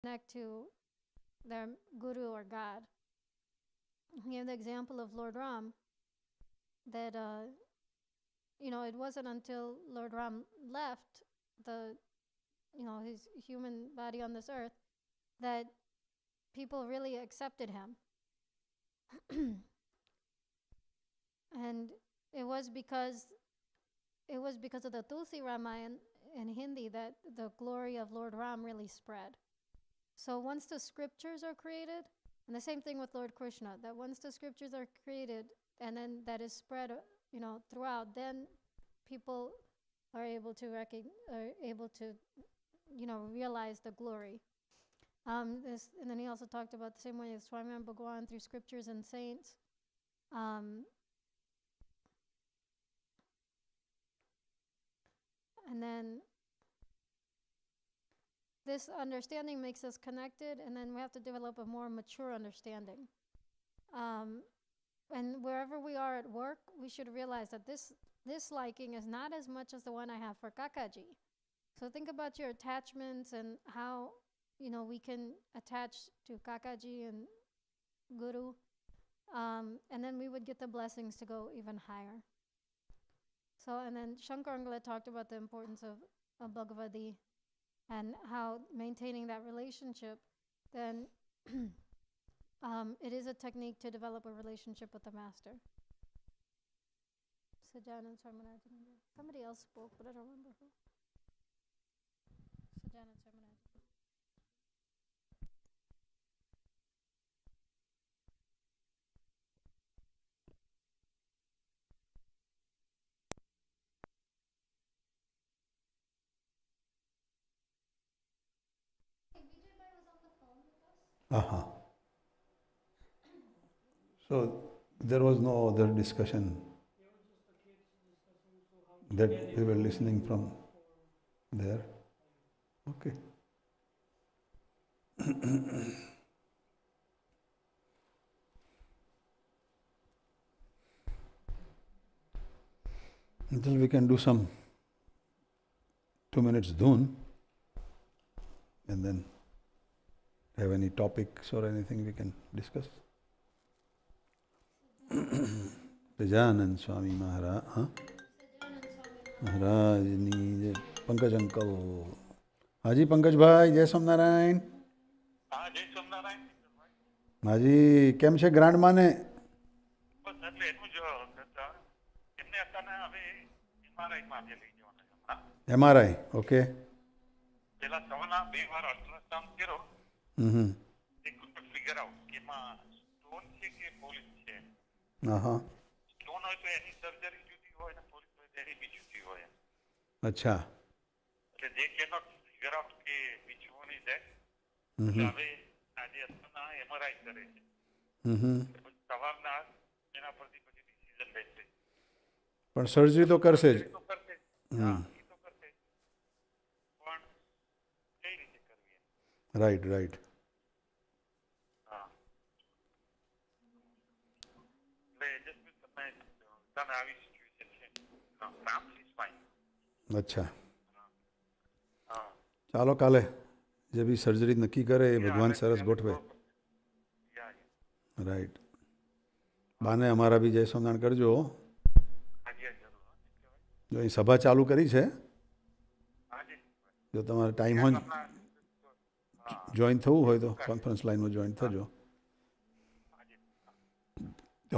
connect to their guru or God. He gave the example of Lord Ram that it wasn't until Lord Ram left the his human body on this earth that people really accepted him. And it was because of the Tulsi Ramayana in Hindi that the glory of Lord Ram really spread. So once the scriptures are created, and the same thing with Lord Krishna, that once the scriptures are created and then that is spread, throughout, then people are able to realize the glory. And then he also talked about the same way as Swami Bhagwan through scriptures and saints. And then this understanding makes us connected, and then we have to develop a more mature understanding. And wherever we are at work, we should realize that this liking is not as much as the one I have for Kakaji. So think about your attachments and how we can attach to Kakaji and Guru, and then we would get the blessings to go even higher. So, and then Shankarangala talked about the importance of Bhagavadi and how maintaining that relationship, then it is a technique to develop a relationship with the master. Sajan and Sarmanarajan. Somebody else spoke, but I don't remember who. Sajan and Sarmanarajan. Uh-huh. So there was no other discussion that we were listening from there. Okay. Until we can do some 2 minutes dhoon and then have any topics or anything we can discuss. Sajanand Swami Maharaj. Huh? Maharaj ni Pankaj Uncle. Haji Pankaj Bhai, Jai Somnarayan. જય સ્વામિનારાયણ હાજી કેમ છે grand માને? બસ એટલે એટલું જ એમને અત્યારે હવે એમઆરઆઈ માં લઈ જવાના છે હમણાં. MRI, okay. પેલા સવારના 2 વાર અલ્ટ્રાસાઉન્ડ કર્યો. એક ફિગર આઉટ કે એમાં સ્ટોન છે કે પોલીસ છે. સ્ટોન હોય તો એની સર્જરી જુદી હોય ને પોલીસ હોય તો એની બી જુદી હોય. અચ્છા. એટલે જે કેનો ફિગર આઉટ કે બીજું નહીં જાય. હવે આજે અત્યારના એમઆરઆઈ કરે છે. સવારના એના પરથી પછી ડિસિઝન લેશે. પણ સર્જરી તો કરશે જ. હા એ તો કરશે પણ કઈ રીતે કરવી? Right right. હા એટલે જસ્ટ તમે તને આવી સિચ્યુએશન છે. Family is fine. અચ્છા. હા ચાલો કાલે જે બી સર્જરી નક્કી કરે એ ભગવાન સરસ ગોઠવે. રાઈટ. બાને અમારા બી જય સોમનારાયણ કરજો. જો અહીં સભા ચાલુ કરી છે, જો તમારે ટાઈમ હોય જોઈન થવું હોય તો કોન્ફરન્સ લાઈનમાં જોઈન થજો.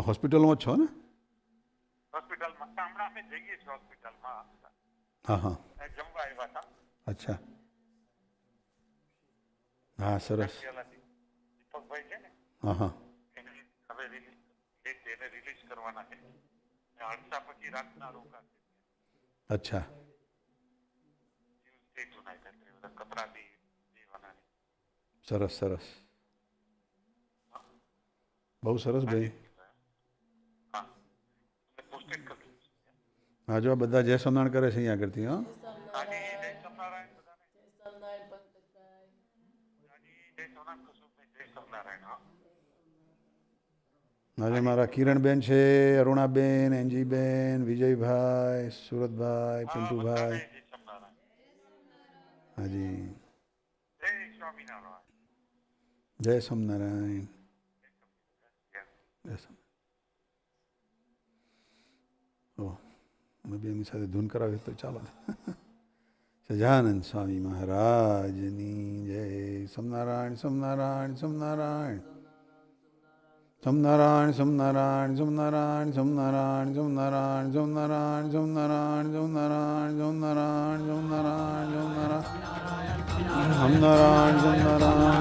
હોસ્પિટલમાં જ છો ને? હોસ્પિટલમાં હમણાં અમે જઈએ છીએ હોસ્પિટલમાં. હા હા. જમવા આવ્યા હતા. અચ્છા. હા સરસ. દીપકભાઈ છે ને હા હા. એને હવે રિલીઝ કરવાના છે. હડસા પછી રાતના રોકા છે. અચ્છા. કપડા બી દેવાના. સરસ સરસ. બહુ સરસ ભાઈ. હા જો આ બધા જય સોમનારાયણ કરે છે અહીંયા આગળથી. હા આજે મારા કિરણબેન છે, અરુણાબેન, એનજીબેન, વિજયભાઈ, સુરતભાઈ, પિન્ટુભાઈ. હાજી. જય Swaminarayan. Jai Samnarayan. Jai Sam. Oh, maybe એની સાથે ધૂન કરાવી તો ચાલો. સજાનંદ સ્વામી મહારાજની જય. સમનારાયણ સમનારાયણ સમનારાયણ સમનારાયણ સમનારાયણ સમનારાયણ સમનારાયણ સમનારાયણ સમનારાયણ સમનારાયણ સમનારાયણ સમનારાયણ સમનારાયણ સમનારાયણ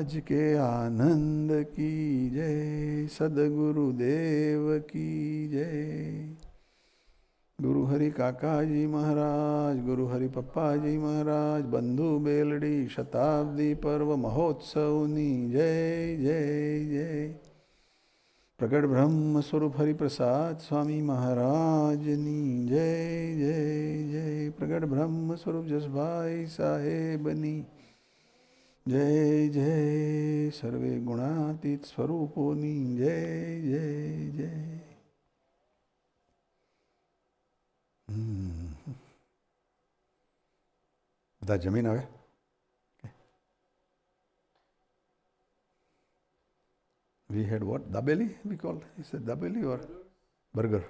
आज के आनंद की जय. सदगुरुदेव की जय. गुरु हरि काका जी महाराज, गुरु हरि पप्पा जी महाराज, बंधु बेलड़ी शताब्दी पर्व महोत्सवनी जय जय जय. प्रगट ब्रह्म स्वरूप हरि प्रसाद स्वामी महाराजनी जय जय जय. प्रगट ब्रह्म स्वरूप जसभाई साहेबनी जय जय. सर्वे गुणातीत स्वरूपोनी जय जय जय. બધા જમીન આવે. We had what? Dabeli we call. Is it dabeli or burger?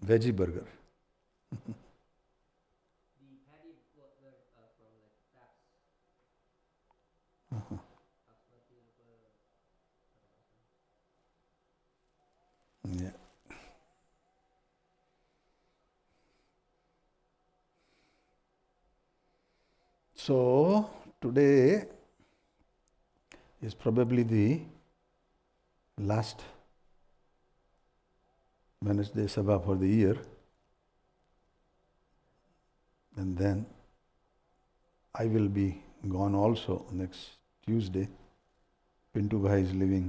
Veggie burger. Yeah. So today is probably the last Wednesday Sabha for the year, and then I will be gone also next Tuesday. Pintu Bhai is leaving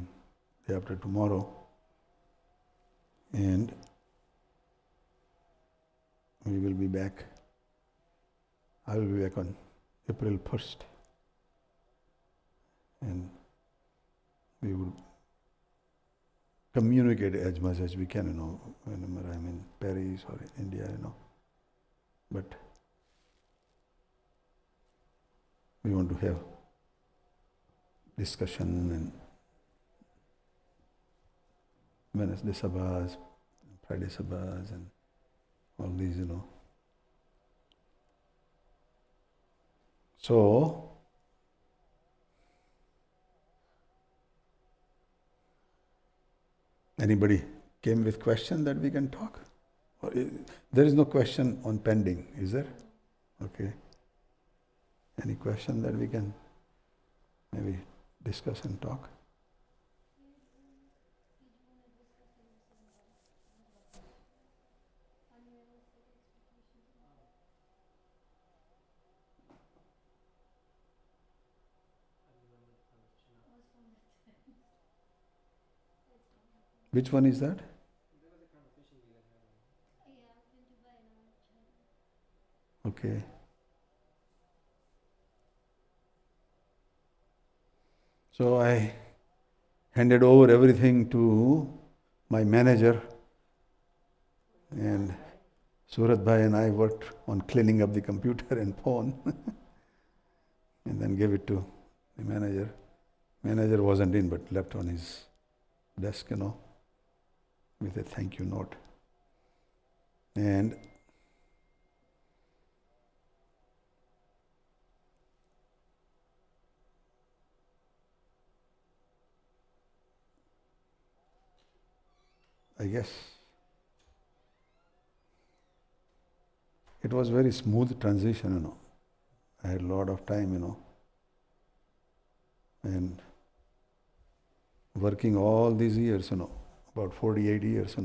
day after tomorrow, and we will be back. I will be back on April 1st, and we would communicate as much as we can, whenever I'm in Paris or in India, but we want to have discussion and Wednesday Sabhas, Friday Sabhas, and all these, So, anybody came with question that we can talk? Or there is no question on pending, is there? Okay. Any question that we can maybe discuss and talk? Which one is that? Okay. So I handed over everything to my manager, and Surat Bhai and I worked on cleaning up the computer and phone and then gave it to the manager. Manager wasn't in but left on his desk, with a thank you note. And I guess it was very smooth transition, I had a lot of time, and working all these years, about 48 years,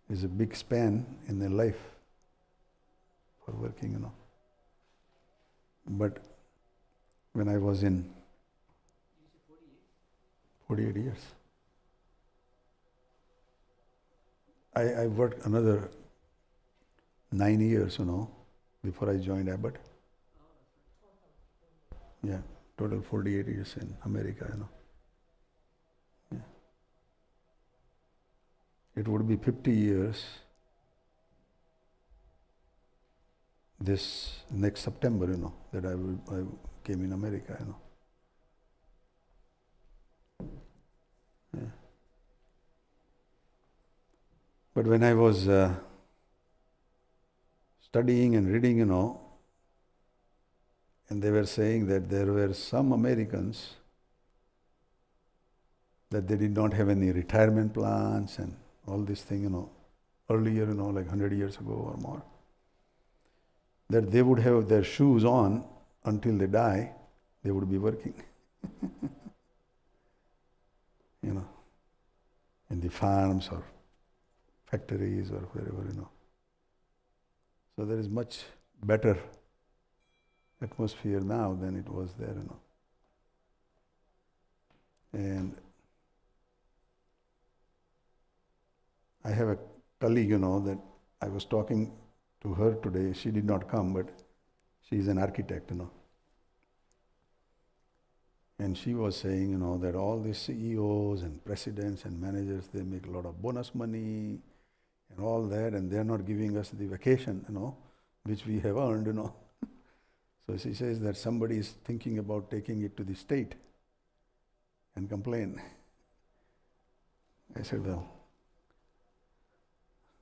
is a big span in their life for working, But when I was in 48 years, I worked another 9 years, before I joined Abbott. Yeah, total 48 years in America, Yeah. It would be 50 years this next September, that I came in America, Yeah. But when I was studying and reading, and they were saying that there were some Americans that they did not have any retirement plans and all this thing, earlier, like 100 years ago or more, that they would have their shoes on until they die, they would be working, in the farms or factories or wherever, So there is much better atmosphere now than it was there, And I have a colleague, that I was talking to her today. She did not come, but she is an architect, And she was saying, that all these CEOs and presidents and managers, they make a lot of bonus money and all that, and they're not giving us the vacation, which we have earned, So she says that somebody is thinking about taking it to the state and complain. I said, well,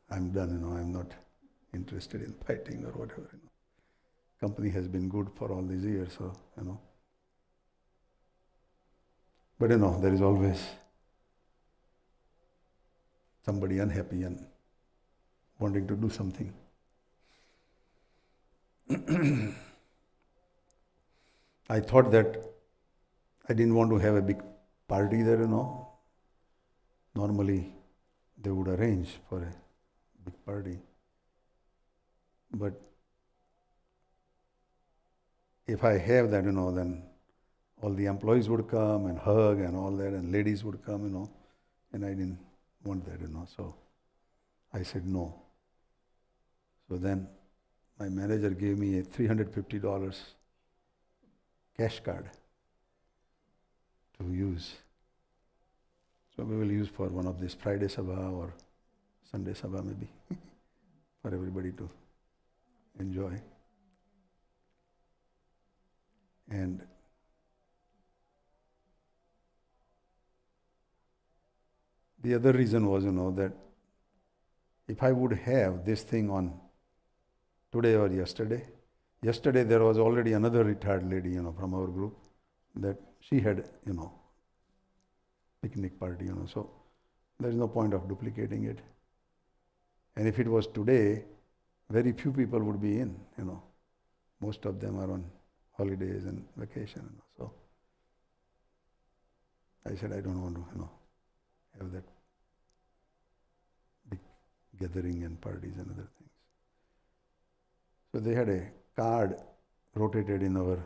I'm done, I'm not interested in fighting or whatever, Company has been good for all these years, so, But there is always somebody unhappy and wanting to do something. I thought that I didn't want to have a big party there, Normally they would arrange for a big party. But if I have that, then all the employees would come and hug and all that, and ladies would come, and I didn't want that, So I said no. So then my manager gave me a $350 cash card to use. So we will use for one of these Friday Sabha or Sunday Sabha maybe, for everybody to enjoy. And the other reason was, that if I would have this thing on today or yesterday there was already another retired lady, from our group, that she had, picnic party, So there is no point of duplicating it. And if it was today, very few people would be in, Most of them are on holidays and vacation, So I said, I don't want to, have that big gathering and parties and other things. So they had a card rotated in our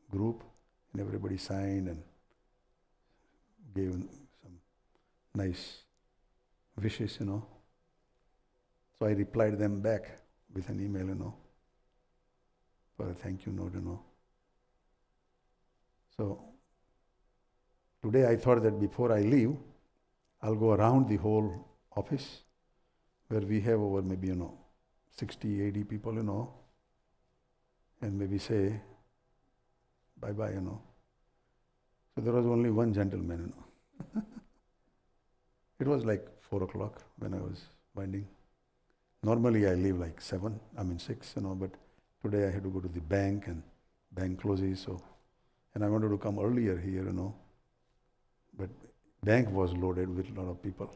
group, and everybody signed and gave some nice wishes, So I replied them back with an email, for a thank you note, So today I thought that before I leave, I'll go around the whole office where we have over maybe, 60, 80 people, and maybe say bye-bye, So there was only one gentleman, It was like 4 o'clock when I was winding. Normally I leave like 6, but today I had to go to the bank and bank closes, and I wanted to come earlier here, but bank was loaded with a lot of people.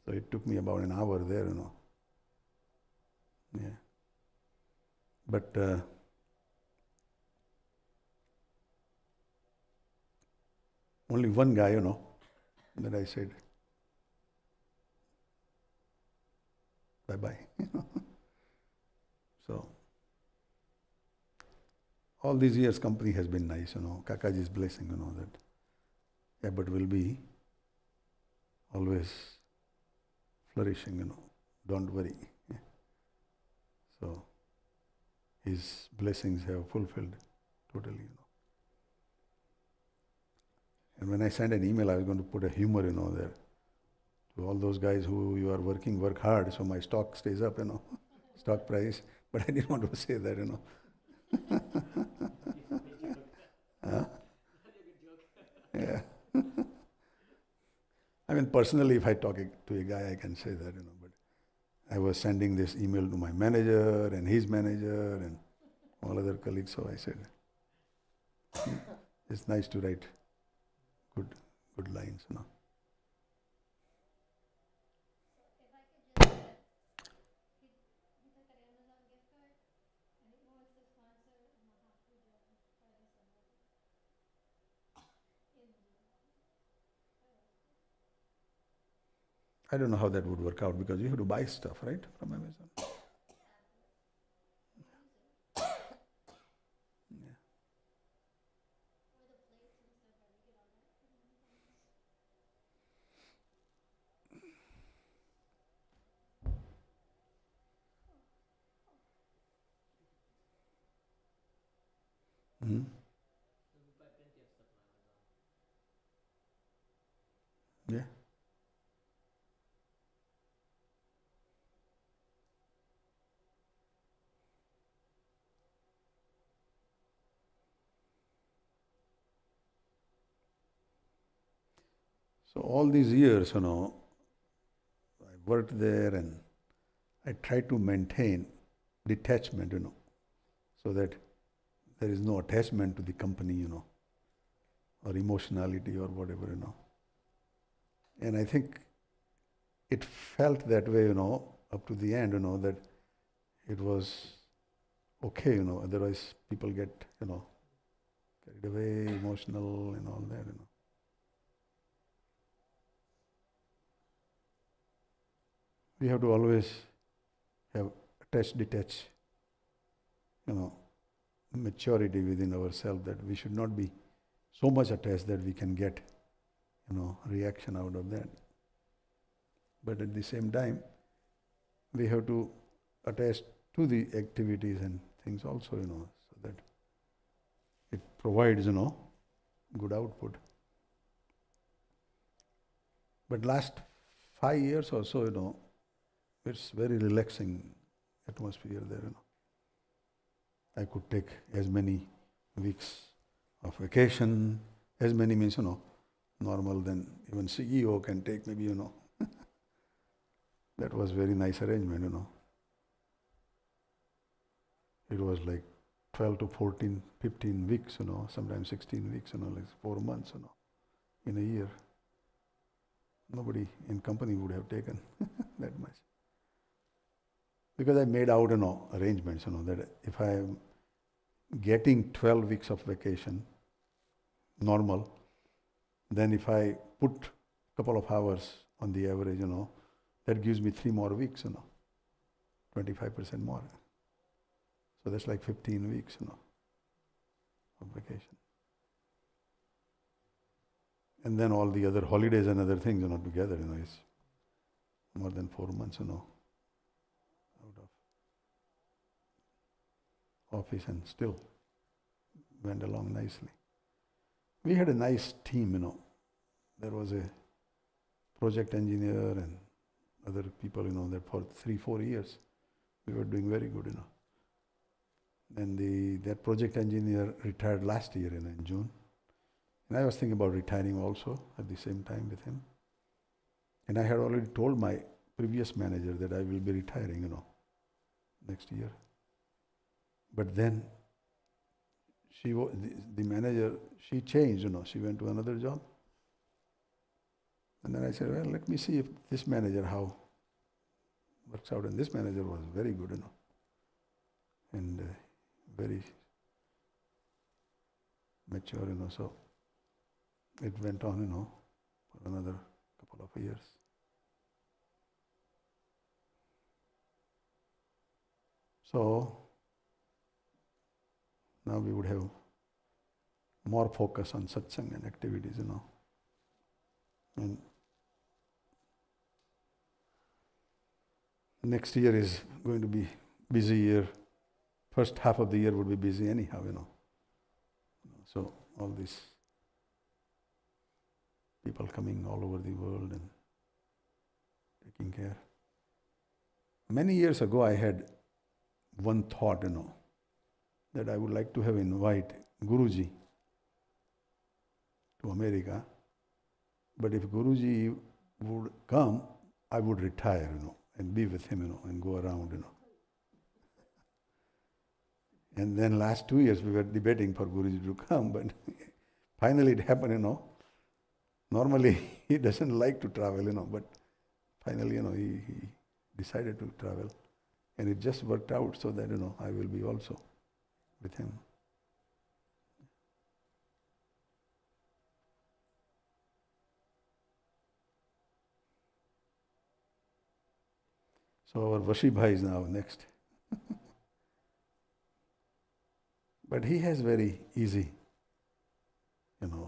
So it took me about an hour there, Yeah. But only one guy, that I said, bye-bye. So all these years company has been nice, Kakaji's blessing, that Abbott will be always flourishing, don't worry. So his blessings have fulfilled totally, And when I sent an email, I was going to put a humor, there. To all those guys who you are working, work hard, so my stock stays up, stock price. But I didn't want to say that, Huh? Yeah. I mean, personally, if I talk to a guy, I can say that, but I was sending this email to my manager and his manager and all other colleagues, so I said, it's nice to write good lines, I don't know how that would work out because you have to buy stuff, right, from Amazon. Mm-hmm. Yeah. So all these years, I worked there and I tried to maintain detachment, so that there is no attachment to the company, or emotionality or whatever, And I think it felt that way, up to the end, that it was okay, otherwise people get, carried away, emotional and all that, We have to always have detach, maturity within ourselves, that we should not be so much attached that we can get, reaction out of that. But at the same time, we have to attach to the activities and things also, so that it provides, good output. But last 5 years or so, it's very relaxing atmosphere there, I could take as many weeks of vacation, as many means, normal than even CEO can take maybe, That was very nice arrangement, It was like 12 to 14, 15 weeks, sometimes 16 weeks, like 4 months, in a year. nobody in company would have taken that much. Because I made out, arrangements, that if I am getting 12 weeks of vacation, normal, then if I put a couple of hours on the average, that gives me 3 more weeks, 25% more. So that's like 15 weeks, of vacation. And then all the other holidays and other things, together, is more than 4 months, out of office, and still went along nicely. We had a nice team, There was a project engineer and other people, that for 3-4 years we were doing very good, And that project engineer retired last year, in June. And I was thinking about retiring also at the same time with him. And I had already told my previous manager that I will be retiring, next year. But then the manager, she changed, she went to another job. And then I said, well, let me see if this manager, how works out. And this manager was very good, and very mature, so it went on, for another couple of years. So now we would have more focus on satsang and activities, And next year is going to be busy year. First half of the year would be busy anyhow, So all these people coming all over the world and taking care. Many years ago I had one thought, that I would like to have invite Guruji to America. But if Guruji would come, I would retire, and be with him, and go around, And then last 2 years we were debating for Guruji to come, but finally it happened, Normally he doesn't like to travel, but finally, he decided to travel. And it just worked out so that, I will be also with him. So our Vashi Bhai is now next. But he has very easy,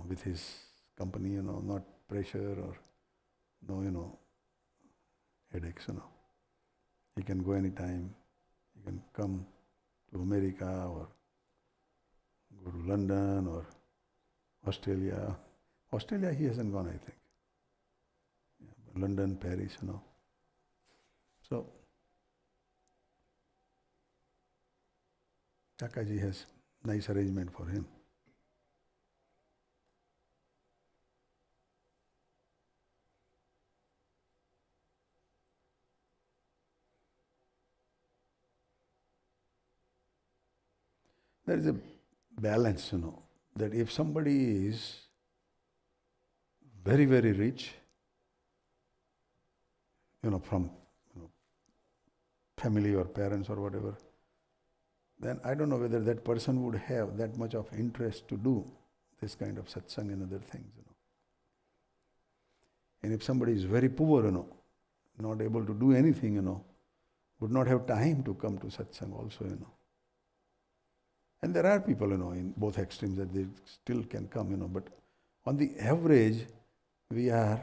with his company, not pressure or no, headaches, He can go anytime. He can come to America or go to London or Australia. Australia he hasn't gone, I think. Yeah, but London, Paris, So, Kakaji has nice arrangement for him. There is a balance, that if somebody is very, very rich, from family or parents or whatever, then I don't know whether that person would have that much of interest to do this kind of satsang and other things, And if somebody is very poor, not able to do anything, would not have time to come to satsang also, And there are people, in both extremes that they still can come, but on the average, we are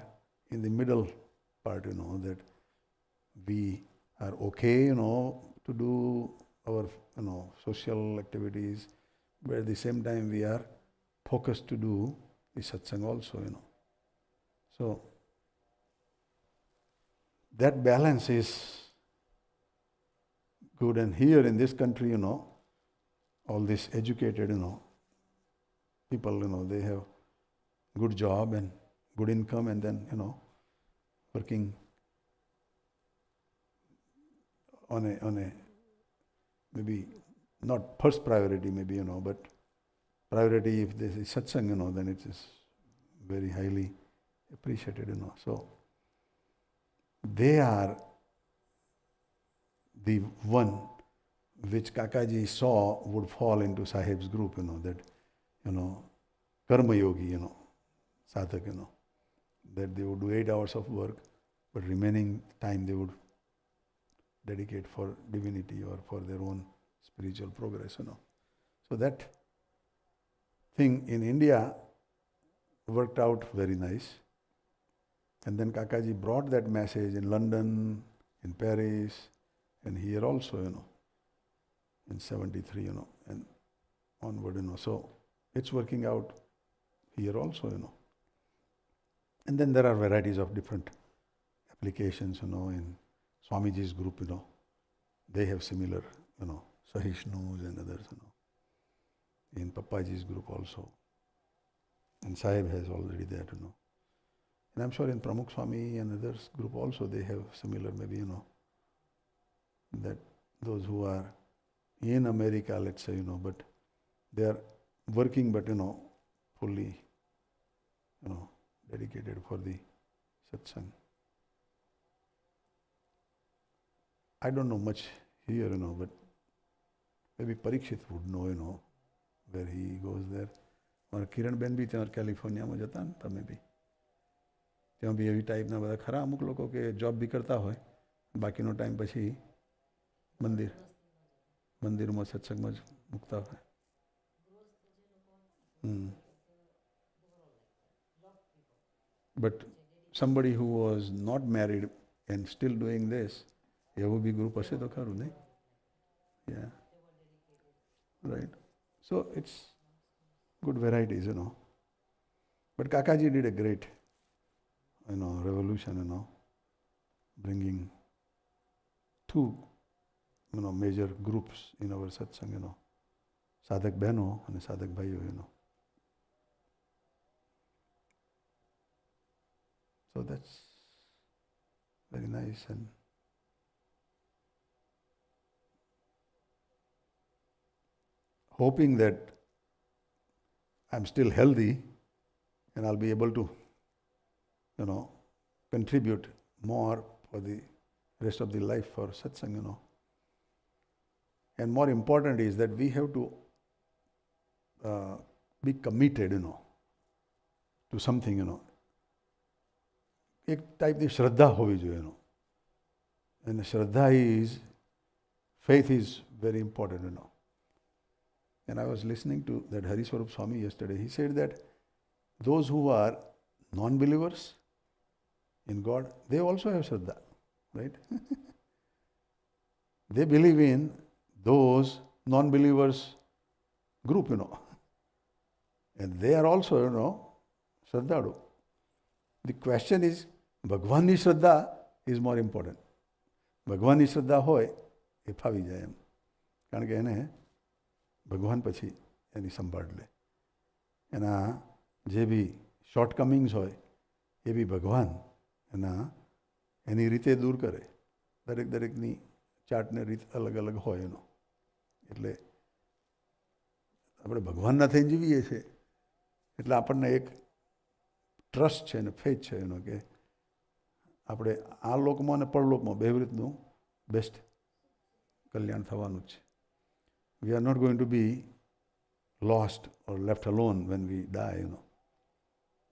in the middle part, that we are okay, to do our, social activities, but at the same time we are focused to do the satsang also, So, that balance is good. And here in this country, all these educated, people, they have good job and good income, and then, working on a maybe not first priority, maybe, but if this is satsang, then it is very highly appreciated, So they are the one which Kakaji saw would fall into Sahib's group, that, Karma Yogi, Sadhak, that they would do 8 hours of work, but remaining time they would dedicate for divinity or for their own spiritual progress, So that thing in India worked out very nice. And then Kakaji brought that message in London, in Paris, and here also, in 73, and onward, So it's working out here also, And then there are varieties of different applications, in Swamiji's group, they have similar, Sahishnus and others, in Papaji's group also. And Sahib has already that, And I'm sure in Pramukh Swami and others group also they have similar, maybe, that those who are in America, let's say, but they are working, but, fully, dedicated for the satsang. I don't know much here, but maybe Parikshit would know, where he goes there. और किरण Ben भी ત્યાં કેલિફોર્નિયામાં જતા ને તમે બી ત્યાં બી એવી ટાઈપના બધા ખરા અમુક લોકો કે જોબ બી કરતા હોય બાકીનો ટાઈમ પછી મંદિરમાં સત્સંગમાં જ મૂકતા હોય. But somebody who was not married and still doing this, એવું બી ગ્રુપ હશે તો ખરું નહીં? Yeah. Right. So it's good varieties, But Kakaji did a great, revolution, bringing 2, major groups in our satsang, Sadhak Beno and Sadhak Bhayo, So that's very nice, and hoping that I'm still healthy and I'll be able to, contribute more for the rest of the life for satsang, And more important is that we have to be committed, to something, એક ટાઈપની શ્રદ્ધા હોવી જોઈએ, And શ્રદ્ધા is, faith is very important, And I was listening to that Hariswarup Swami yesterday. He said that those who are non-believers in God, they also have Shraddha, right? They believe in those non-believers group, And they are also, Shraddhadu. The question is, Bhagwanni Shraddha is more important. Bhagwanni Shraddha hoy, એ ફાવી જાય એમ. કારણ કે એને ભગવાન પછી એની સંભાળ લે. એના જે બી શોર્ટકમિંગ્સ હોય એ બી ભગવાન એની રીતે દૂર કરે. દરેકની ચાટને રીત અલગ અલગ હોય એનો. એટલે આપણે ભગવાનના થઈને જીવીએ છીએ એટલે આપણને એક ટ્રસ્ટ છે ને ફેથ છે એનો કે આપણે આ લોકમાં અને પરલોકમાં બે રીતનું બેસ્ટ કલ્યાણ થવાનું જ છે. We are not going to be lost or left alone when we die,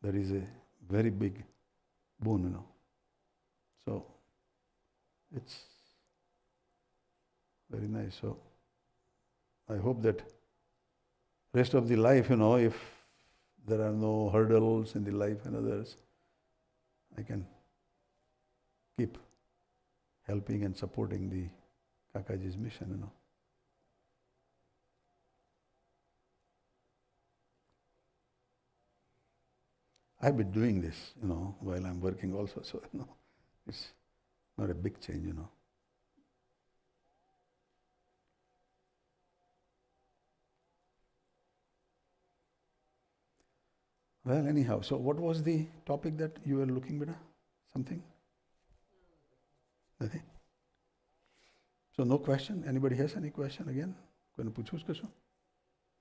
That is a very big boon, So, it's very nice. So, I hope that rest of the life, if there are no hurdles in the life and others, I can keep helping and supporting the Kakaji's mission, I've been doing this, while I'm working also, so, it's not a big change, Well, anyhow, so what was the topic that you were looking at? Something? Nothing? So no question? Anybody has any question again? કોઈને પૂછવું જ કશું?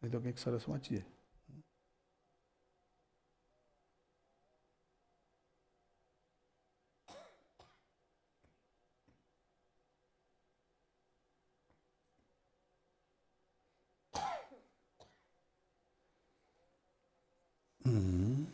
નહીં તો કંઈક સરસ વાંચીએ. Mhm.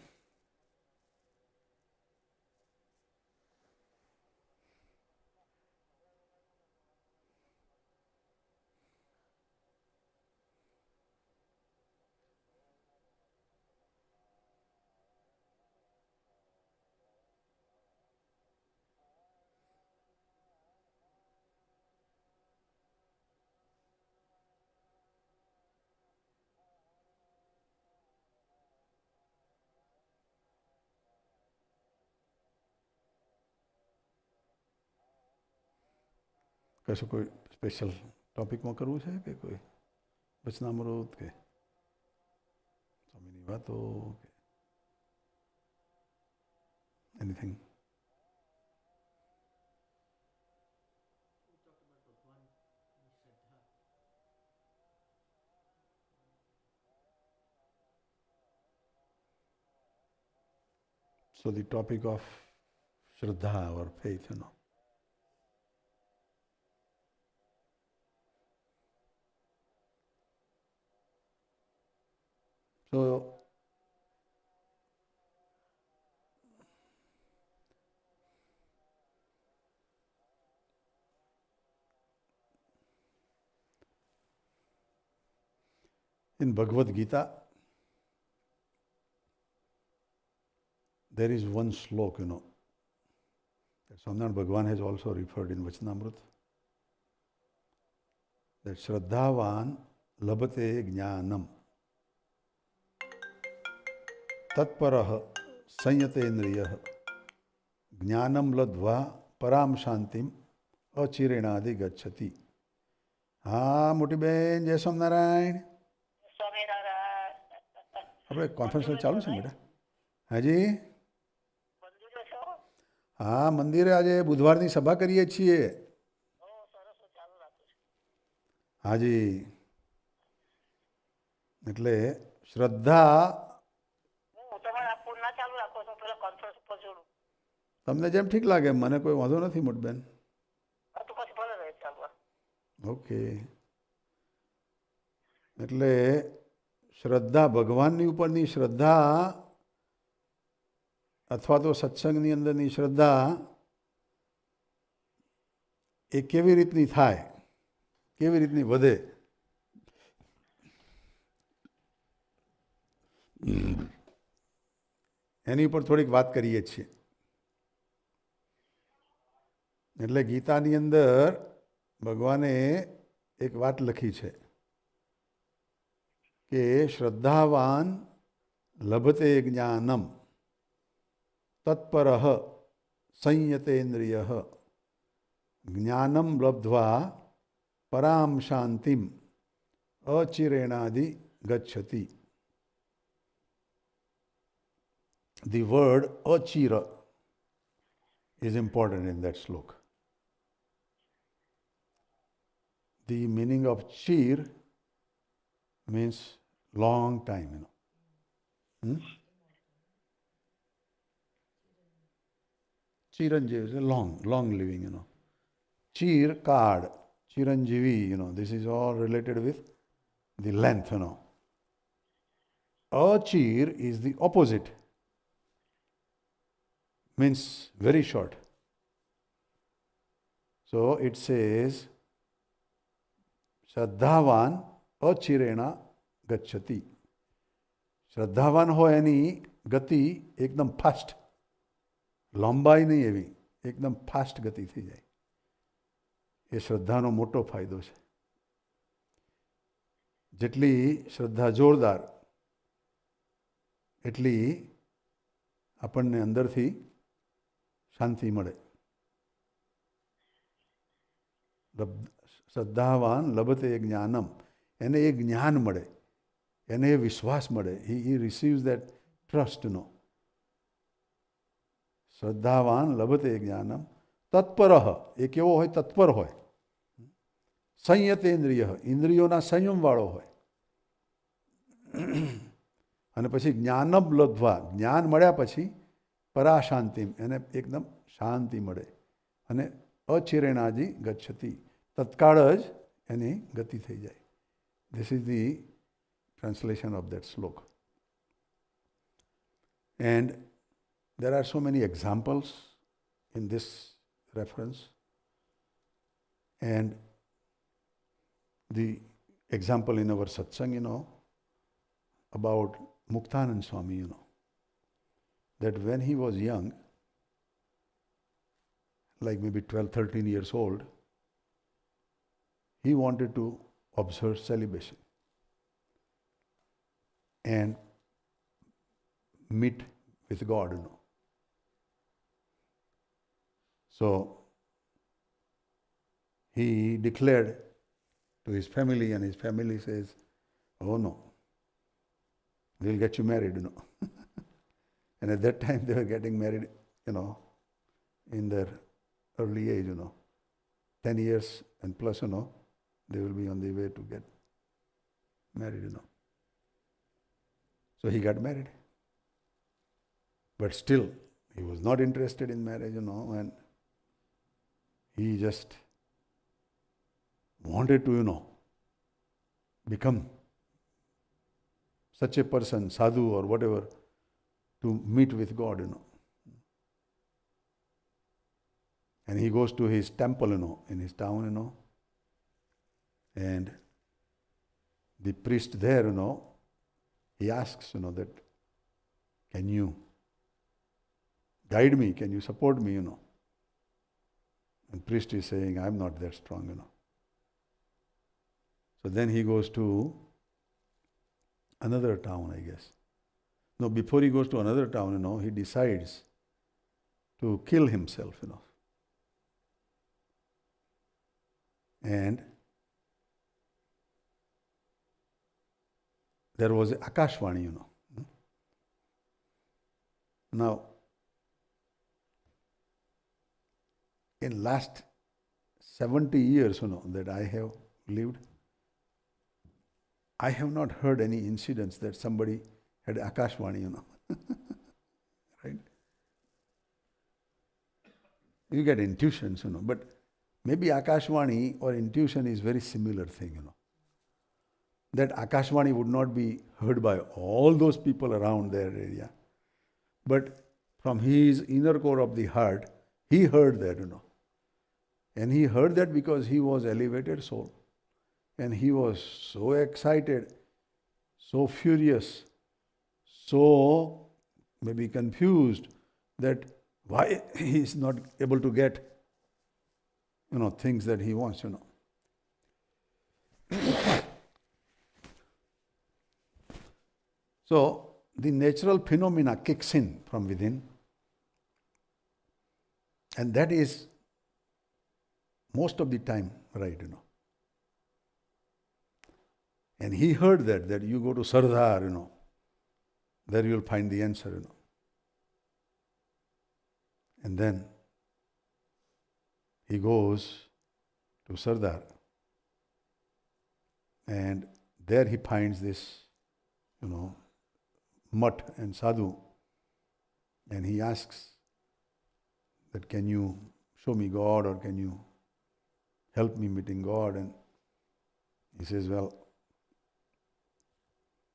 કશું કોઈ સ્પેશિયલ ટોપિકમાં કરવું છે કે કોઈ વચનામૃત કે સ્વામીની વાતો કે anything? So the topic of Shraddha or faith, So in Bhagavad Gita, there is one slok, that Swaminarayan Bhagavan has also referred in Vachanamrut, that Shraddhavan labhate jnanam tatparah sanyatendriyah jnanam ladva param shantim achirenadi gacchati. હા મોટી બેન, જય સ્વામિનારાયણ. આપણે conference ચાલુ છે બેટા? હાજી, હા મંદિરે આજે બુધવારની સભા કરીએ છીએ. હાજી, એટલે શ્રદ્ધા તમને જેમ ઠીક લાગે, મને કોઈ વાંધો નથી મોટી બેન. ઓકે, એટલે શ્રદ્ધા, ભગવાનની ઉપરની શ્રદ્ધા અથવા તો સત્સંગની અંદરની શ્રદ્ધા એ કેવી રીતની થાય, કેવી રીતની વધે, એની ઉપર થોડીક વાત કરીએ છીએ. એટલે ગીતાની અંદર ભગવાને એક વાત લખી છે કે શ્રદ્ધાવાન લભતે જ્ઞાનમ તત્પરઃ સંયતેન્દ્રિયઃ જ્ઞાનમ લબ્ધ્વા પરામ શાંતિમ અચિરેણાદિ ગચ્છતિ. The word achira is important in that sloka. The meaning of chir means long time, Chiranjeevi is long living, Chir, card, Chiranjeevi, this is all related with the length, Achir is the opposite, means very short. So it says, શ્રદ્ધાવાન અચિરેણા ગચ્છતિ. શ્રદ્ધાવાન હોય એની ગતિ એકદમ fast, લંબાઈ નહીં એવી, એકદમ fast ગતિ થઈ જાય. એ શ્રદ્ધાનો મોટો ફાયદો છે. જેટલી શ્રદ્ધા જોરદાર એટલી આપણને અંદરથી શાંતિ મળે. શ્રદ્ધાવાન લભતે જ્ઞાનમ, એને એ જ્ઞાન મળે, એને એ વિશ્વાસ મળે. હી રિસીવ્સ દેટ ટ્રસ્ટ, શ્રદ્ધાવાન લભતે જ્ઞાનમ તત્પરઃ, એ કેવો હોય? તત્પર હોય. સંયતેન્દ્રિય, ઇન્દ્રિયોના સંયમવાળો હોય. અને પછી જ્ઞાનમ લબ્ધ્વા, જ્ઞાન મળ્યા પછી પરાશાંતિમ, એને એકદમ શાંતિ મળે. અને અચિરેણાજી ગચ્છતિ, તત્કાળ જ એની ગતિ થઈ જાય. This is the translation of that શ્લોક. And there are so many examples in this reference. And the example in our satsang, about Muktanand Swami, that when he was young, like maybe 12, 13 years old, he wanted to observe celibacy and meet with God, So he declared to his family, and his family says, "Oh no, we'll get you married, And at that time they were getting married, in their early age, 10 years and plus, they will be on the way to get married, So he got married. But still, he was not interested in marriage, and he just wanted to, become such a person, sadhu or whatever, to meet with God, And he goes to his temple, in his town, and the priest there, he asks, that, can you guide me? Can you support me, And priest is saying, I'm not that strong, So then he goes to another town, I guess. No, before he goes to another town, he decides to kill himself, And there was Akashvani, Now, in last 70 years, that I have lived, I have not heard any incidents that somebody had Akashvani, Right? You get intuitions, but maybe Akashvani or intuition is very similar thing, That Akashvani would not be heard by all those people around their area. But from his inner core of the heart, he heard that, And he heard that because he was elevated soul. And he was so excited, so furious, so maybe confused that why he is not able to get, things that he wants, So, the natural phenomena kicks in from within, and that is most of the time right, And he heard that you go to Sardar, there you will find the answer, And then he goes to Sardar, and there he finds this, mutt and sadhu, and he asks that, can you show me God, or can you help me meeting God? And he says, well,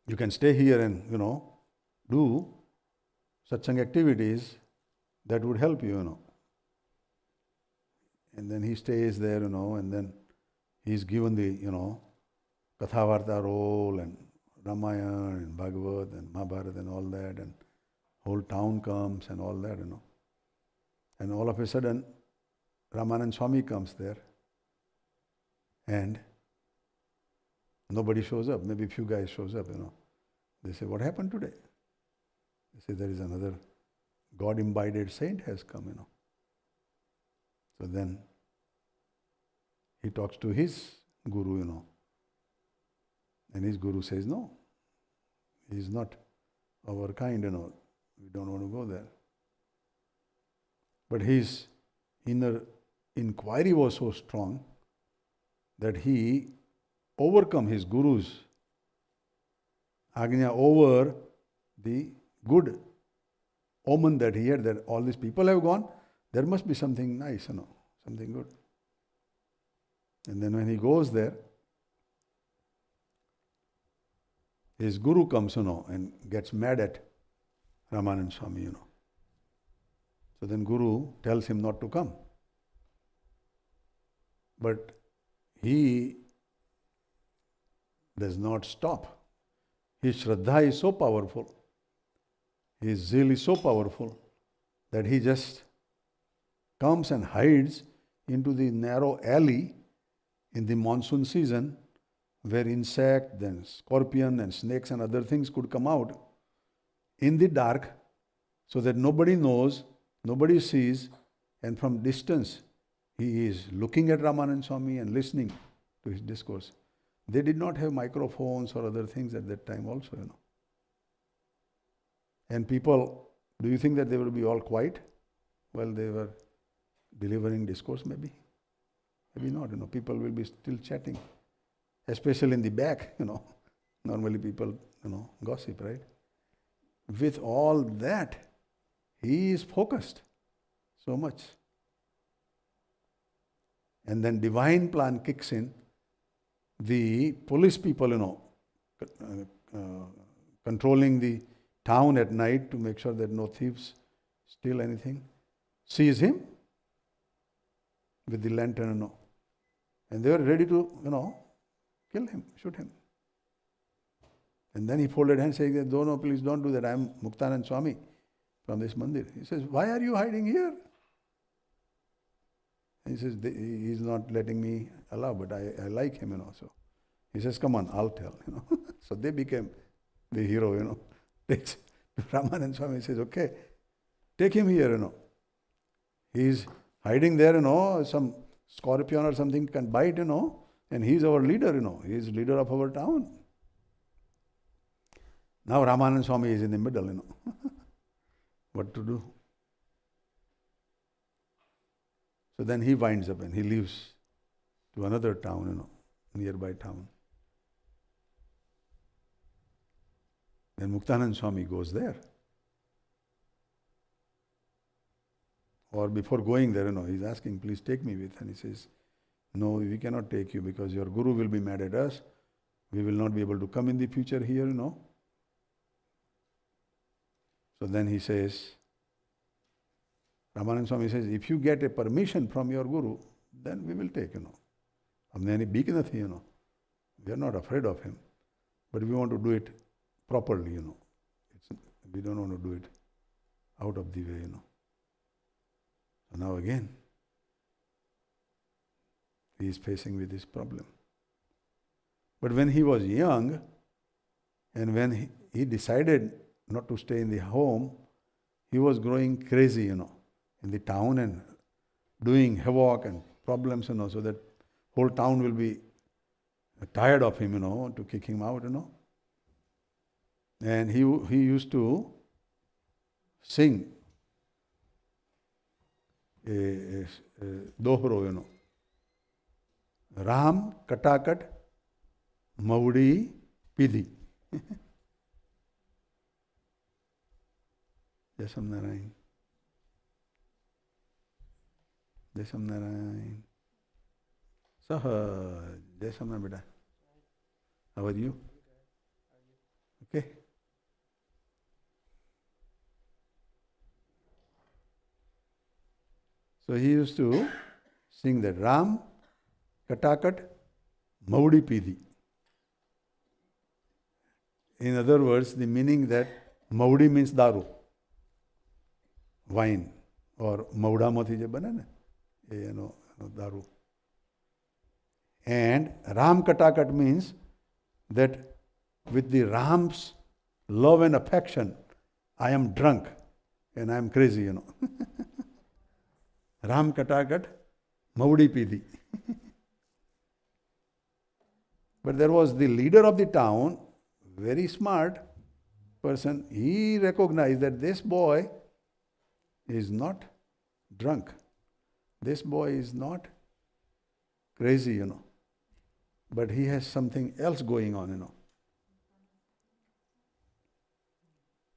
you can stay here and, do satsang activities that would help you, And then he stays there, and then he's given the, Kathavarta role and Ramayana and Bhagavad and Mahabharata and all that, and whole town comes and all that, And all of a sudden, Ramanand Swami comes there, and nobody shows up. Maybe a few guys shows up, They say, what happened today? They say, there is another God-imbibed saint has come, So then he talks to his guru, And his guru says, no, he is not our kind, We don't want to go there. But his inner inquiry was so strong that he overcome his guru's agnya over the good omen that he had, that all these people have gone, there must be something nice, something good. And then when he goes there, his guru comes, and gets mad at Ramanand Swami, So then Guru tells him not to come. But he does not stop. His Shraddha is so powerful, his zeal is so powerful that he just comes and hides into the narrow alley in the monsoon season where insect, then scorpion and snakes and other things could come out in the dark so that nobody knows, nobody sees, and from distance he is looking at Ramanand Swami and listening to his discourse. They did not have microphones or other things at that time also, And people, do you think that they will be all quiet while they were delivering discourse? Maybe not, People will be still chatting, especially in the back, Normally people, gossip, right? With all that, he is focused so much. And then divine plan kicks in. The police people, controlling the town at night to make sure that no thieves steal anything, sees him with the lantern, and they were ready to, kill him, shoot him. And then he folded hands saying that, no, please don't do that. I am Muktanand Swami from this mandir. He says, why are you hiding here? He says, he's not letting me allow, but I like him, So he says, come on, I'll tell, So they became the hero, Takes Ramanand Swami says, okay, take him here, He's hiding there, some scorpion or something can bite, and he's our leader, He's leader of our town. Now Ramanand Swami is in the middle, What to do? So then he winds up and he leaves to another town, nearby town. Then Muktanand Swami goes there. Or before going there, he's asking, please take me with. And he says, no, we cannot take you because your guru will be mad at us. We will not be able to come in the future here, So then he says, Ramanand Swami says, if you get a permission from your guru, then we will take, हमने any beak नहीं, We are not afraid of him. But we want to do it properly, We don't want to do it out of the way, So now again, he is facing with this problem. But when he was young, and when he decided not to stay in the home, he was growing crazy, in the town and doing havoc and problems, so that whole town will be tired of him, to kick him out, And he used to sing a dohro, Ram Katakat Maudi Pidhi. Jasam Narayan. Jasam Narayan. Sahaj. Jasam Narayan, beta. How are you? Okay. So he used to sing that Ram Katakat Maudi Pidhi. In other words, the meaning that Maudi means daru, wine, or Mauda Mati je bane na, daru. And Ram Katakat means that with the Ram's love and affection, I am drunk and I am crazy, Ram Katakat Maudi Pidhi. But there was the leader of the town, very smart person. He recognized that this boy is not drunk. This boy is not crazy, But he has something else going on,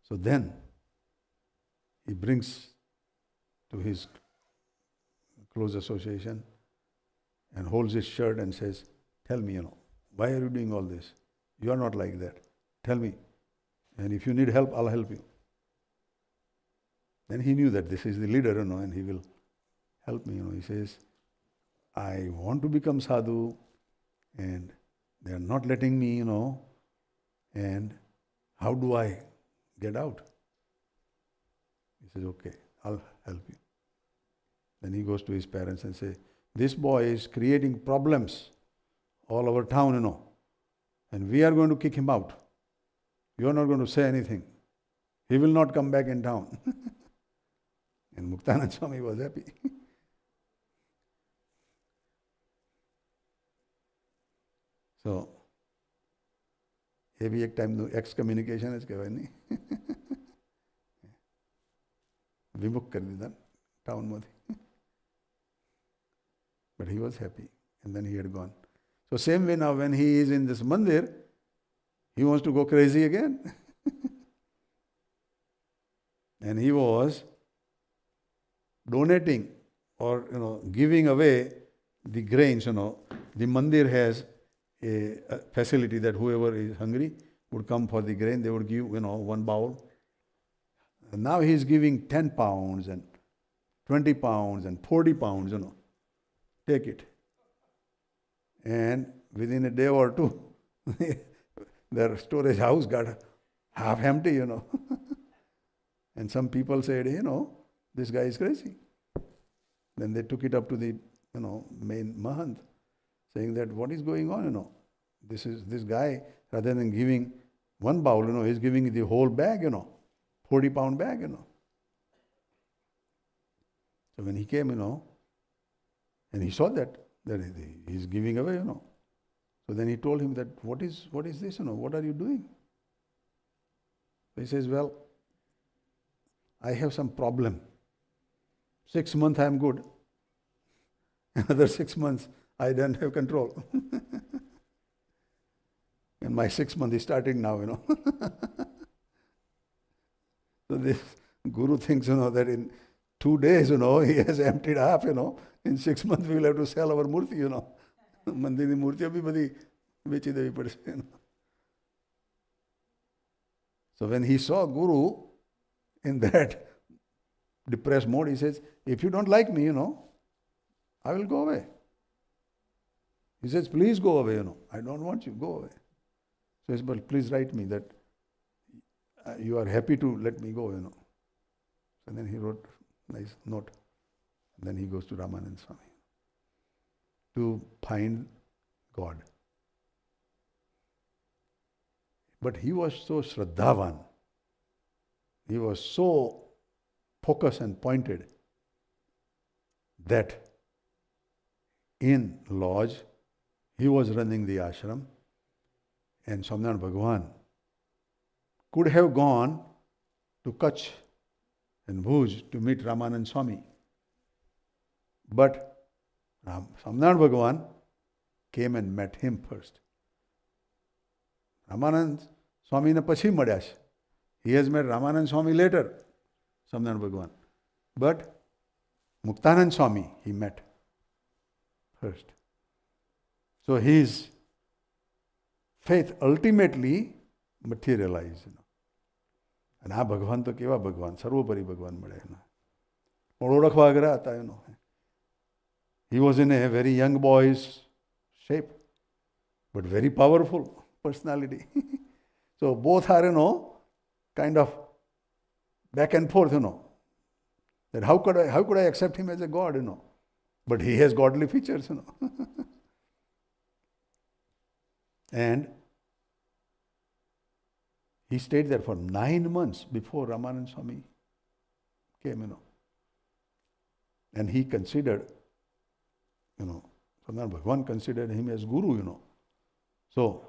So then he brings to his close association and holds his shirt and says, tell me, why are you doing all this? You are not like that. Tell me. And if you need help, I'll help you. Then he knew that this is the leader, and he will help me. He says, I want to become sadhu, and they are not letting me, and how do I get out? He says, okay, I'll help you. Then he goes to his parents and says, this boy is creating problems all over town, and we are going to kick him out. You are not going to say anything. He will not come back in town. And Muktanand Swami was happy. So, એ બી એક ટાઈમનું એક્સકમ્યુનિકેશન જ કહેવાય નહીં. વિમુખ કરી દીધા ટાઉનમાંથી. But he was happy, and then he had gone. So same way now, when he is in this mandir, he wants to go crazy again. And he was donating or giving away the grains. The mandir has a facility that whoever is hungry would come for the grain. They would give one bowl. And now he is giving 10 pounds and 20 pounds and 40 pounds. Take it. And within a day or two, their storage house got half empty. And some people said, this guy is crazy. Then they took it up to the main mahant, saying that what is going on, this guy, rather than giving one bowl, he's giving the whole bag, 40-pound bag, So when he came, and he saw that he's giving away, So then he told him that, what is this, what are you doing? So he says, well, I have some problem. 6 months I am good. Another 6 months I don't have control. And my 6th month is starting now, So this guru thinks, that in 2 days, he has emptied half, In 6 months we will have to sell our murti, Mandirni murtiyo bhi badi bechi devi padse, So when he saw Guru in that depressed mode, he says, if you don't like me, I will go away. He says, please go away, I don't want you, go away. So he says, but please write me that you are happy to let me go, And then he wrote a nice note. And then he goes to Ramanand Swami to find God. But he was so Shraddhavan. He was so focused and pointed that in lodge, he was running the ashram, and Swaminarayan Bhagwan could have gone to Kutch and Bhuj to meet Ramanand Swami. But Swaminarayan Bhagwan came and met him first. Ramanand Swami ne pachi madhya છે. He has met Ramanand Swami later, Swaminarayan Bhagwan. But Muktanand Swami he met first. So his faith ultimately materialized. And આ ભગવાન તો કેવા ભગવાન, સર્વોપરી ભગવાન મળે એને. પણ ઓળખવા અઘરા હતા એનો. He was in a very young boy's shape, but very powerful personality. So both are, kind of back and forth, That how could I accept him as a god, But he has godly features, And he stayed there for 9 months before Ramanand Swami came, And he considered, Swaminarayan Bhagwan considered him as guru, So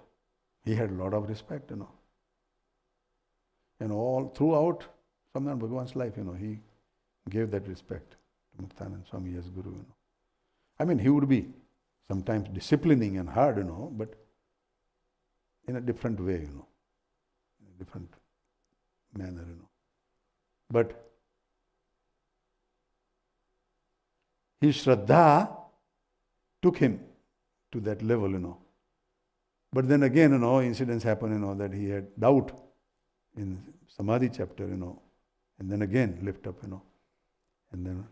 he had a lot of respect, And all throughout Swaminarayan Bhagwan's life, he gave that respect to Muktanand Swami as guru, I mean, he would be sometimes disciplining and hard, but in a different way, in a different manner, But his Shraddha took him to that level, But then again, incidents happen, that he had doubt in Samadhi chapter, And then again lift up, and then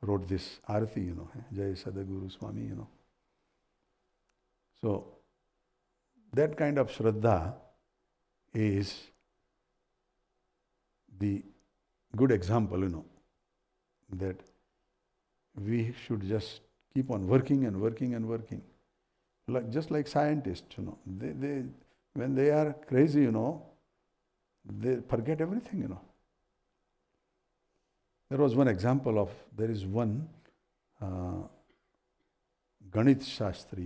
wrote this Arati, Jai Sadhguru Swami, So that kind of Shraddha is the good example, that we should just keep on working and working and working. Just like scientists, they when they are crazy, they forget everything, There was one example of, there is one Ganit Shastri,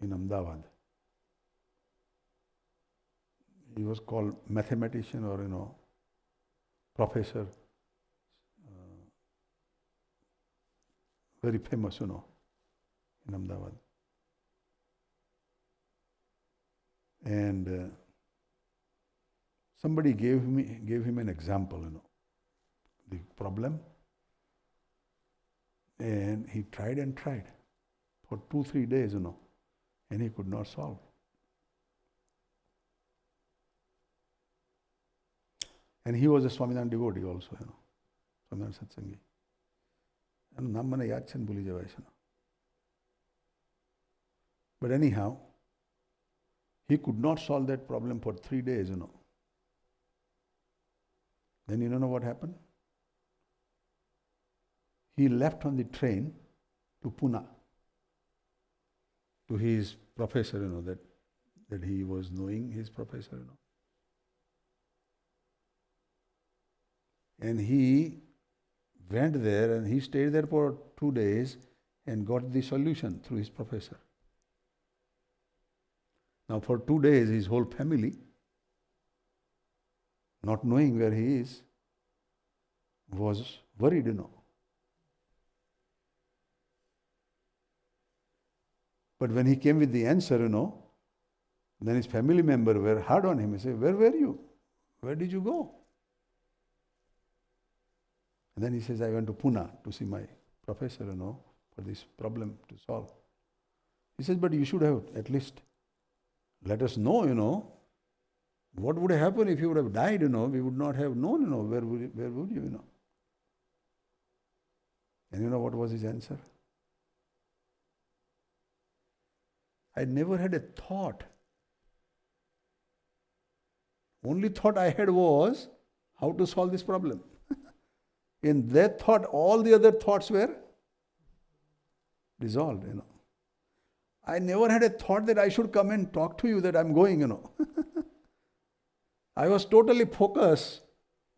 in Ahmedabad. He was called mathematician or, professor, very famous, in Ahmedabad. And somebody gave him an example, the problem, and he tried and tried for 2-3 days, and he could not solve. And he was a Swaminarayan devotee also, Swaminarayan Satsangi. And નામ મને યાદ છે ને ભૂલી જવાય છે. But anyhow, he could not solve that problem for 3 days, Then you know what happened? He left on the train to Pune, to his professor, that he was knowing his professor, And he went there and he stayed there for 2 days and got the solution through his professor. Now for 2 days his whole family, not knowing where he is, was worried, But when he came with the answer, then his family member were hard on him. He said, "Where were you? Where did you go?" And then he says, "I went to Pune to see my professor, for this problem to solve." He says, "But you should have at least let us know, what would have happened if you would have died, we would not have known, where would you, And you know what was his answer? I never had a thought. Only thought I had was how to solve this problem. In that thought, all the other thoughts were dissolved, I never had a thought that I should come and talk to you, that I'm going, I was totally focused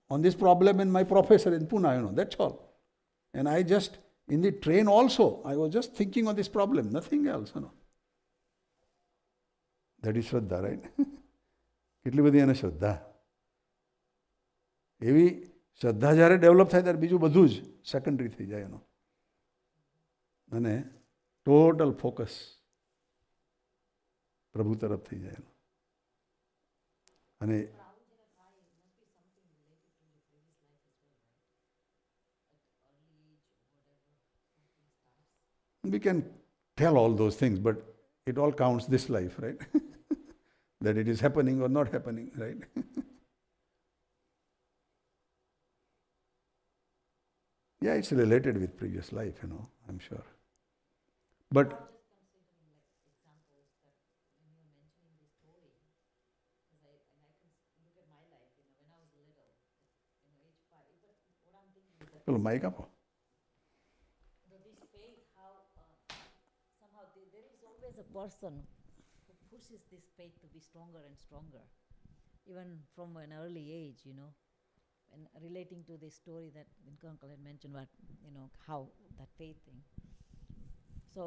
on this problem and my professor in Pune, that's all. And I just, in the train also, I was just thinking on this problem, nothing else, That is Shraddha, right? કેટલી બધી એને શ્રદ્ધા. એવી શ્રદ્ધા જ્યારે develop થાય ત્યારે બીજું બધું જ સેકન્ડરી થઈ જાય અને ટોટલ ફોકસ પ્રભુ તરફ થઈ જાય અને we can tell all those things, but it all counts this life, right? That it is happening or not happening, right? Yeah, it's related with previous life, I'm sure. But well, mic up. This faith, how somehow there is always a person who pushes this faith to be stronger and stronger, even from an early age, and relating to this story that Dinkar uncle had mentioned about, how that faith thing. So,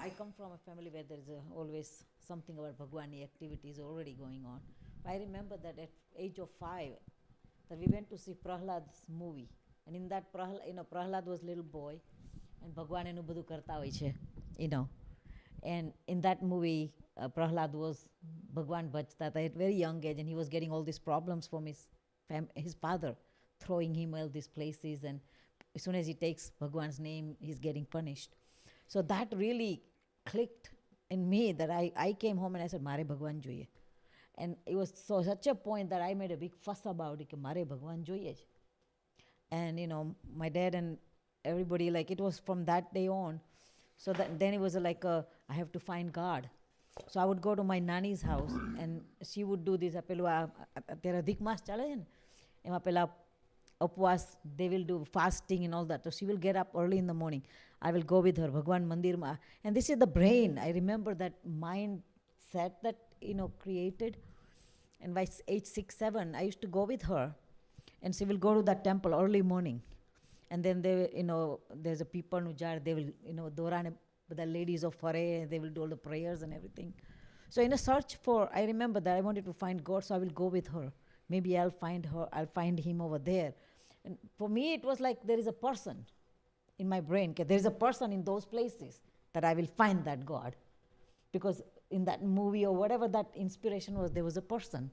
I come from a family where there's always something about Bhagwani activities already going on. I remember that at age of 5, that we went to see Prahlad's movie. And in that, Prahlad was little boy, and Bhagwan enu બધું કરતા હોય છે, And in that movie, Prahlad was Bhagwan bhajta at a very young age, and he was getting all these problems from his father, throwing him all these places, and as soon as he takes Bhagwan's name, he's getting punished. So that really clicked in me that I came home and I said, "Mare Bhagwan જોઈએ." And it was such a point that I made a big fuss about it, કે મારે ભગવાન જોઈએ જ. And my dad and everybody, like, it was from that day on. So then it was I have to find God. So I would go to my nanny's house and she would do this. અત્યારે અધિક માસ ચાલે છે ને, એમાં પેલા ઉપવાસ, they will do fasting and all that. So she will get up early in the morning. I will go with her, Bhagwan Mandirma. And this is the brain. I remember that mindset that, created. And by age 6, 7, I used to go with her. And she will go to that temple early morning. And then there's a people who they will, Dorane, the ladies of Fare, they will do all the prayers and everything. So in a search for, I remember that I wanted to find God, so I will go with her. Maybe I'll find him over there. And for me, it was like there is a person in my brain. There is a person in those places that I will find that God. Because in that movie or whatever that inspiration was, there was a person.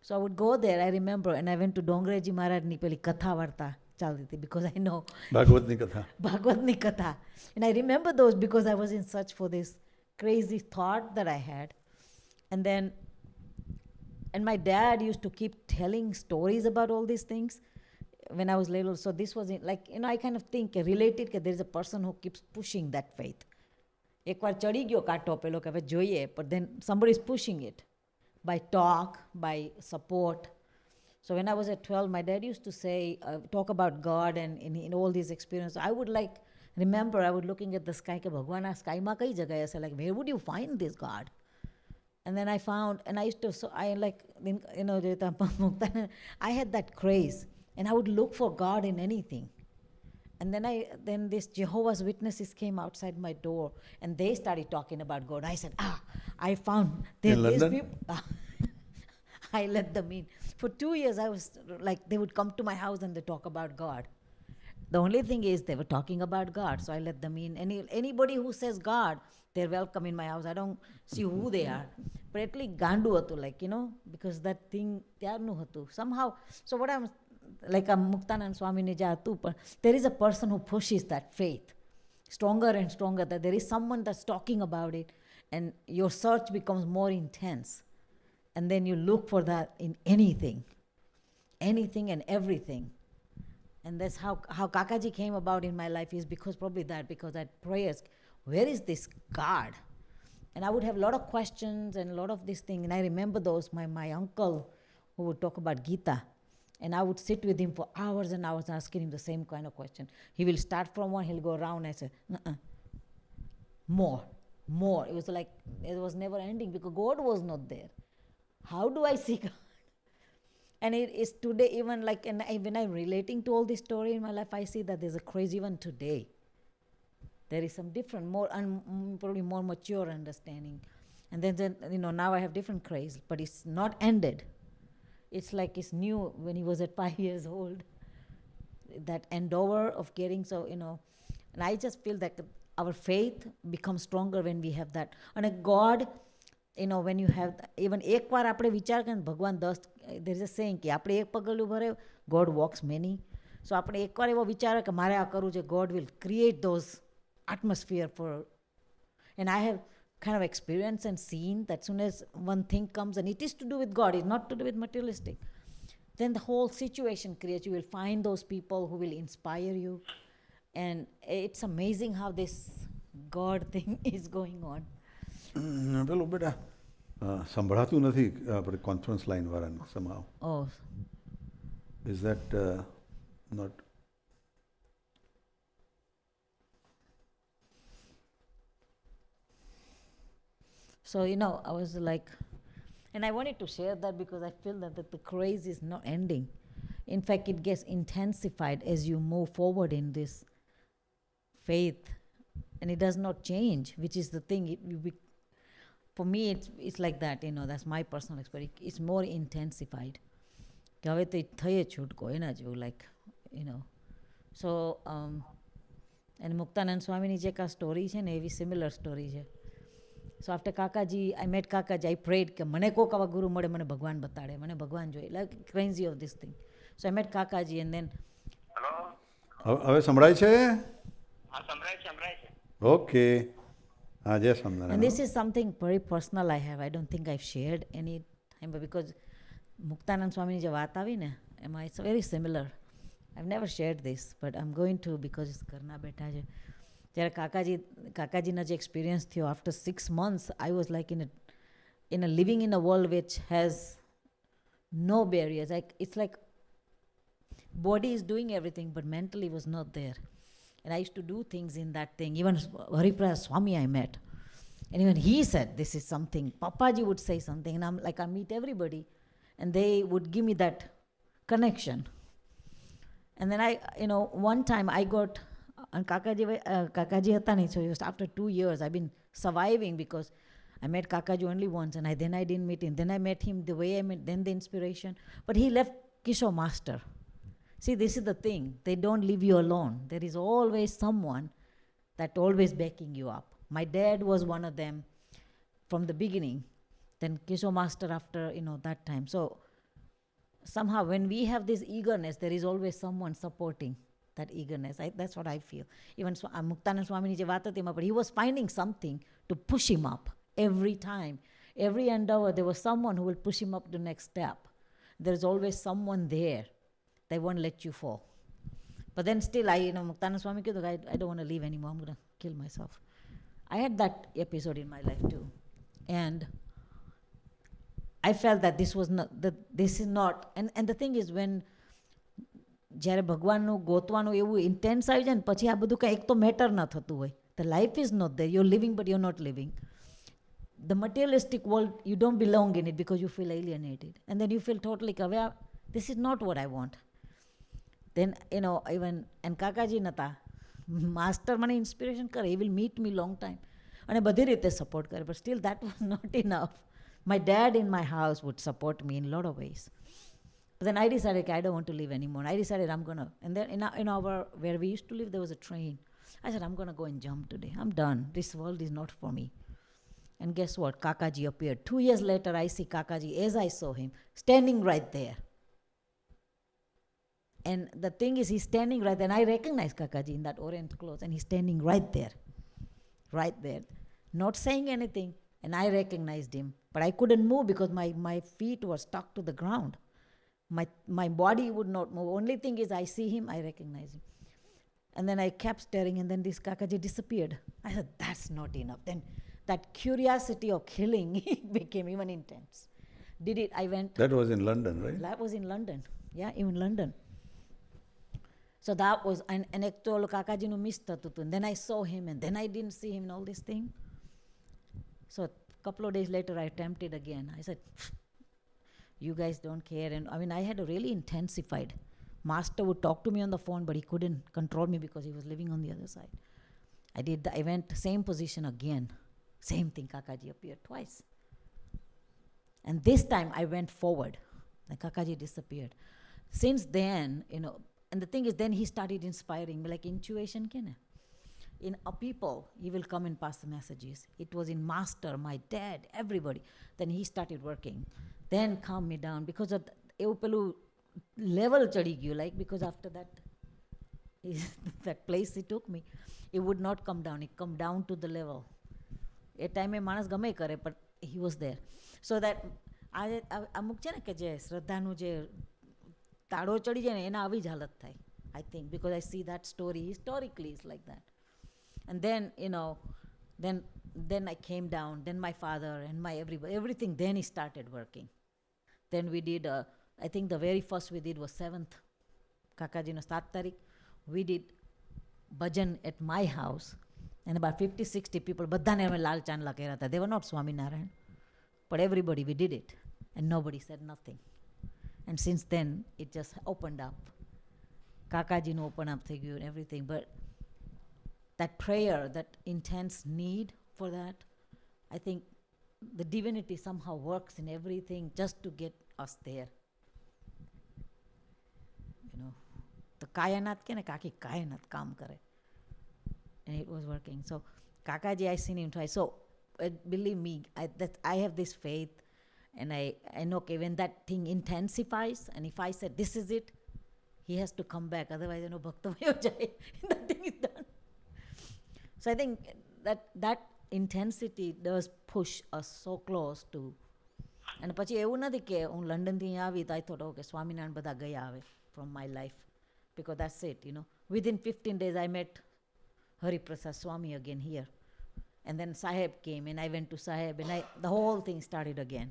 So I would go there, I remember, and I went to Dongreji Maharajની પેલી કથા વાર્તા ચાલતી હતી, because I know ભાગવતની કથા. Bhagavad Katha. And I remember those because I was in search for this crazy thought that I had. And my dad used to keep telling stories about all these things when I was little. So this was I kind of think related that there is a person who keeps pushing that faith. એકવાર ચડી ગયો કાંટો પેલો કે હવે જોઈએ, but then somebody is pushing it by talk, by support. So when I was at 12, my dad used to say, talk about God and in all these experiences. I would remember I would looking at the sky, ke Bhagwan આ skyમાં કઈ જગ્યાએ હશે, like where would you find this God? And then I found, and I used to, so I I had that craze, and I would look for God in anything. And then this Jehovah's Witnesses came outside my door, and they started talking about God. I said, I found In these London? people. I let them in. For 2 years, I was like, they would come to my house and they talk about God. The only thing is they were talking about God, so I let them in. Anybody who says God, they're welcome in my house. I don't see who they are. But at least Gandu hatu, because that thing, ત્યારનું હતું. Somehow, so what I'm, Muktanand Swamini ja hatu, but there is a person who pushes that faith stronger and stronger, that there is someone that's talking about it, and your search becomes more intense. And then you look for that in anything and everything. And that's how Kakaji came about in my life, is because I had prayers, where is this God? And I would have a lot of questions and a lot of this thing. And I remember those, my uncle who would talk about Gita. And I would sit with him for hours and hours asking him the same kind of question. He will start from one, he'll go around, and I say, more. It was like, it was never ending because God was not there. How do I see God? And it is today, even when I'm relating to all this story in my life, I see that there's a craze even today. There is some different, probably more mature understanding. And then now I have different craze, but it's not ended. It's like it's new when he was at 5 years old. That endeavor of getting and I just feel that our faith becomes stronger when we have that. And God, when you have, even એકવાર આપણે વિચાર કરીએ ભગવાન 10, there is a saying કે આપણે એક પગલું ભરે, God walks many. So આપણે એકવાર એવો વિચારે કે મારે આ કરવું છે, God will create those atmosphere for. And I have kind of experienced and seen that soon as one thing comes, and it is to do with God, it's not to do with materialistic, then the whole situation creates, you will find those people who will inspire you. And it's amazing how this God thing is going on. પેલું બેટા સંભળાતું નથી આપણે conference line વાળાને somehow. Oh, Is that not? so I was like, and I wanted to share that because I feel that the craze is not ending. In fact, it gets intensified as you move forward in this faith, and it does not change, which is the thing. For me, it's like that, that's my personal experience. It's more intensified. કે હવે તો થયે છૂટકો એના જેવું, like, so and Muktanand સ્વામીની જે કા સ્ટોરી છે ને એવી સિમિલર સ્ટોરી છે. So after Kakaji, I met Kakaji, I prayed કે મને કોક આવા ગુરુ મળે, મને ભગવાન બતાડે, મને ભગવાન જોઈએ, like crazy of this thing. So I met Kakaji, and then hello, હવે સંભળાય છે? હા સંભળાય છે. ઓકે, હા જય and Swaminarayan. this is something very personal I have. I don't think I've shared any time, but because Muktanand સ્વામીની જે વાત આવી ને એમાં it's very similar. I've never shared this, but I'm going to because it's ઘરના બેઠા છે. જ્યારે કાકાજીના જે experience થયો, after 6 months, I was like in a living in a world which has no barriers. Like it's like body is doing everything, but mentally was not there. And I used to do things in that thing. Even Hariprasad Swami I met. And even he said, this is something. Papaji would say something, and I'm like, I meet everybody, and they would give me that connection. And then one time I got, and Kakaji hata nahi, so just after 2 years, I've been surviving because I met Kakaji only once, and then I didn't meet him. Then I met him the way I met, then the inspiration. But he left Kishore Master. See, this is the thing. They don't leave you alone. There is always someone that always backing you up. My dad was one of them from the beginning. Then Kishore Master after, that time. So somehow when we have this eagerness, there is always someone supporting that eagerness. That's what I feel. Even Muktanand Swami je વાત હતી, but he was finding something to push him up every time. Every endeavor, there was someone who will push him up the next step. There is always someone there. They won't let you fall. But then still, Muktanand Swami said, I don't want to leave anymore. I'm going to kill myself. I had that episode in my life too. And I felt that this is not, and the thing is, when જ્યારે ભગવાનનું ગોતવાનું એવું intense આવી જાય ને, પછી આ બધું કંઈ એક તો મેટર ના થતું હોય. The life is not there. You're living, but you're not living. The materialistic world, you don't belong in it because you feel alienated. And then you feel totally aware, this is not what I want. Then, even, and Kakaji nata, master મને inspiration કરે, he will meet me long time. અને બધી રીતે support કરે, but still that was not enough. My dad in my house would support me in a lot of ways. But then I decided, I don't want to live anymore. I decided I'm going to, and then in our, where we used to live, there was a train. I said, I'm going to go and jump today. I'm done. This world is not for me. And guess what? Kakaji appeared. 2 years later, I see Kakaji as I saw him, standing right there. And the thing is, he's standing right there, and I recognize Kakaji in that orange clothes, and he's standing right there. Right there. Not saying anything, and I recognized him. But I couldn't move because my feet were stuck to the ground. My body would not move. Only thing is, I see him, I recognize him. And then I kept staring, and then this Kakaji disappeared. I said, that's not enough. Then that curiosity of killing became even intense. Did it, I went. That was in London, right? That was in London. Yeah, even London. So that was, and ek to Kakaji nu miss thatu. And then I saw him, and then I didn't see him and all this thing. So a couple of days later, I attempted again. I said, you guys don't care. And I had a really intensified. Master would talk to me on the phone, but he couldn't control me because he was living on the other side. I went same position again. Same thing, Kakaji appeared twice. And this time I went forward. And Kakaji disappeared. Since then, and the thing is, then he started inspiring me, like intuition. In a people, he will come and pass the messages. It was in Master, my dad, everybody. Then he started working. Then calm me down because of એવું પેલું level ચડી ગયું, like because after that that place he took me, it would not come down, it come down to the level. એ ટાઈમે માણસ ગમે કરે, but he was there. So that અમુક છે ને કે જે શ્રદ્ધાનું જે તાળો ચડી જાય ને, એના આવી જ હાલત થાય, I think, because I see that story historically is like that. And then then I came down, then my father and my everything, then he started working. Then we did, I think the very first we did was 7th, Kakajino 7 તારીખ. We did bhajan at my house, and about 50-60 people, બધાને અમે લાલ ચાંદલા કર્યા હતા. They were not Swaminarayan, but everybody, we did it, and nobody said nothing. And since then, it just opened up. Kakajino opened up થઈ ગયું and everything, but that prayer, that intense need for that, I think the divinity somehow works in everything just to get us there. The kayanat ke na kaki kayanat kaam kare. And it was working. So Kakaji, I seen him twice. So believe me, I have this faith, and I know when that thing intensifies, and if I said this is it, he has to come back. Otherwise, bhakta ho jaye. Nothing is done. So I think that intensity does push us so close to. And પછી એવું નથી કે હું લંડનથી આવી તો I thought, okay, Swaminarayan બધા ગયા આવે from my life. because that's it, Within 15 days, I met Hari Prasad Swami again here. And then Sahib came, and I went to Sahib, and the whole thing started again.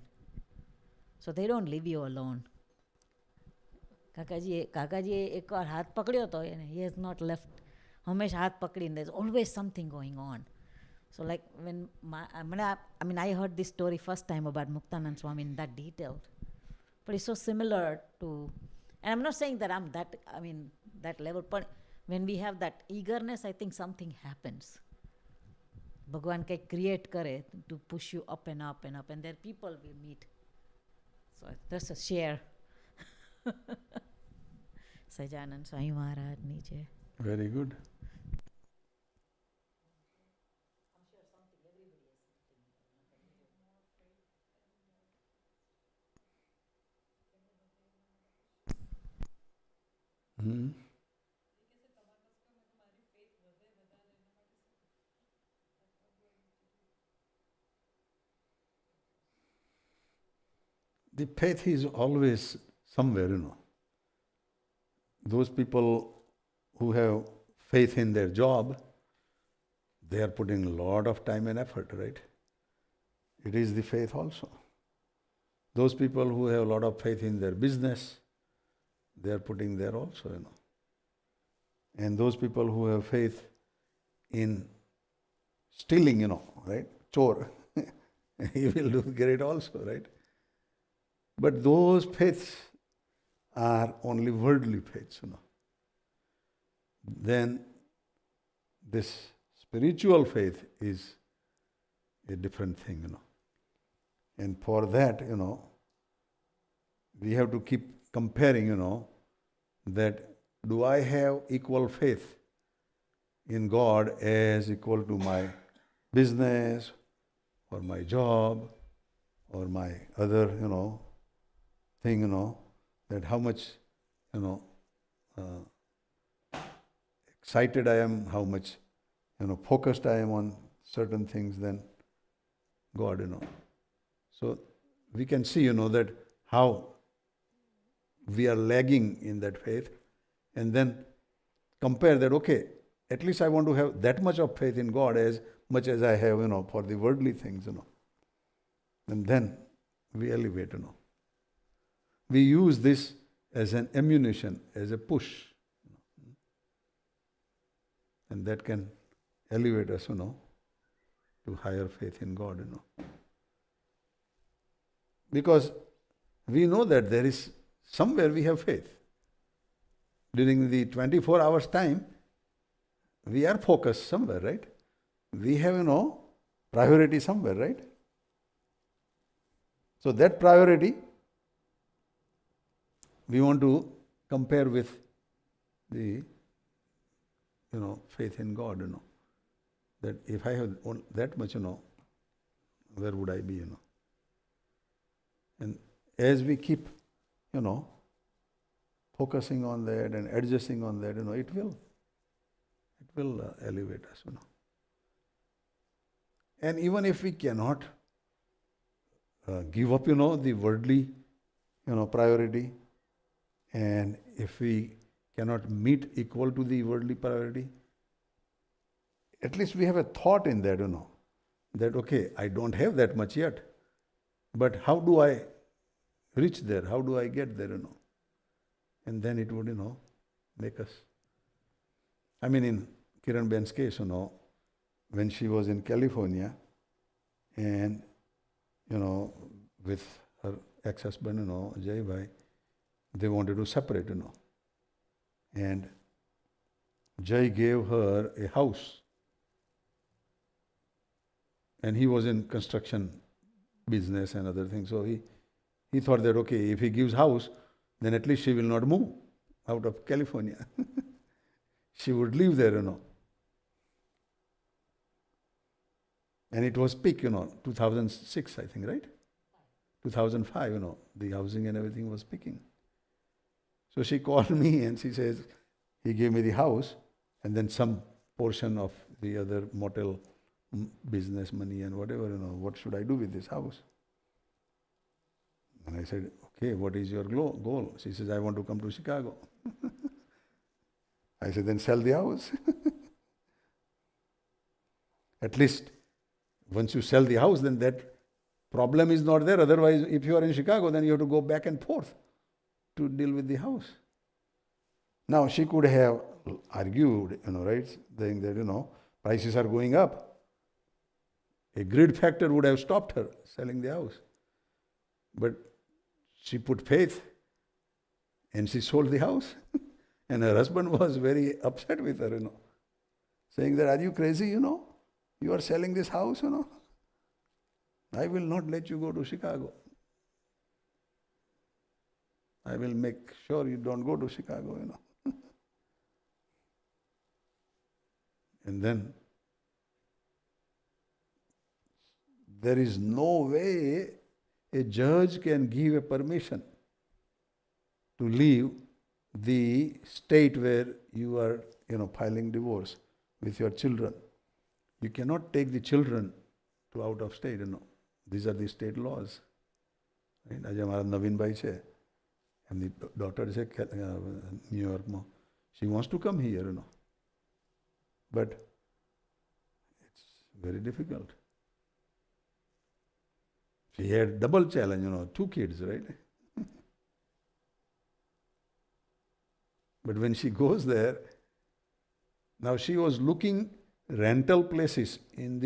So they don't leave you alone. કાકાજીએ એકવાર હાથ પકડ્યો હતો એને he has not left. હંમેશા હાથ પકડીને there's always something going on. So like when I heard this story first time about Muktanand Swami in that detail. But it's so similar to, and I'm not saying that I'm that level, but when we have that eagerness, I think something happens. ભગવાન કંઈક create કરે to push you up and up and up, and then people will meet. So that's a share. Sajanand સ્વામી મહારાજની છે. Very good. The faith is always somewhere, Those people who have faith in their job, they are putting a lot of time and effort, right? It is the faith also. Those people who have a lot of faith in their business, they are putting there also, And those people who have faith in stealing, right? Chore, he will do great also, right? But those faiths are only worldly faiths, Then this spiritual faith is a different thing, And for that, we have to keep comparing, that do I have equal faith in God as equal to my business or my job or my other, thing, that how much, excited I am, how much, focused I am on certain things than God, So we can see, that how we are lagging in that faith, and then compare that, okay, at least I want to have that much of faith in God as much as I have, for the worldly things, And then we elevate, We use this as an ammunition, as a push. And that can elevate us, to higher faith in God, Because we know that there is somewhere we have faith. During the 24 hours time, we are focused somewhere, right? We have, priority somewhere, right? So that priority, we want to compare with the, faith in God, That if I have that much, where would I be, And as we keep, focusing on that and adjusting on that, it will elevate us, And even if we cannot give up, the worldly, priority, and if we cannot meet equal to the worldly priority, at least we have a thought in that, that okay, I don't have that much yet, but how do I reach there? How do I get there, And then it would, make us. In Kiran Ben's case, when she was in California, and, with her ex-husband, Jai Bhai, they wanted to separate, And Jai gave her a house. And he was in construction business and other things. So he thought that, okay, if he gives house, then at least she will not move out of California. She would live there, And it was peak, 2006, I think, right? 2005, the housing and everything was peaking. So she called me and she says, he gave me the house and then some portion of the other motel business money and whatever, what should I do with this house? And I said, okay, what is your goal? She says, I want to come to Chicago. I said, then sell the house. At least once you sell the house, then that problem is not there. Otherwise, if you are in Chicago, then you have to go back and forth to deal with the house. Now, she could have argued, right, saying that, prices are going up. A greed factor would have stopped her selling the house. But she put faith and she sold the house. And her husband was very upset with her, saying that, are you crazy, You are selling this house, I will not let you go to Chicago. I will make sure you don't go to Chicago, And then there is no way a judge can give a permission to leave the state where you are, filing divorce with your children. You cannot take the children to out of state, These are the state laws. Right? આજે અમારા નવીનભાઈ છે, એમની daughter છે ન્યુયોર્કમાં. She wants to come here, But it's very difficult. She had double challenge, 2 kids, right? But when she goes there, now she was looking rental places in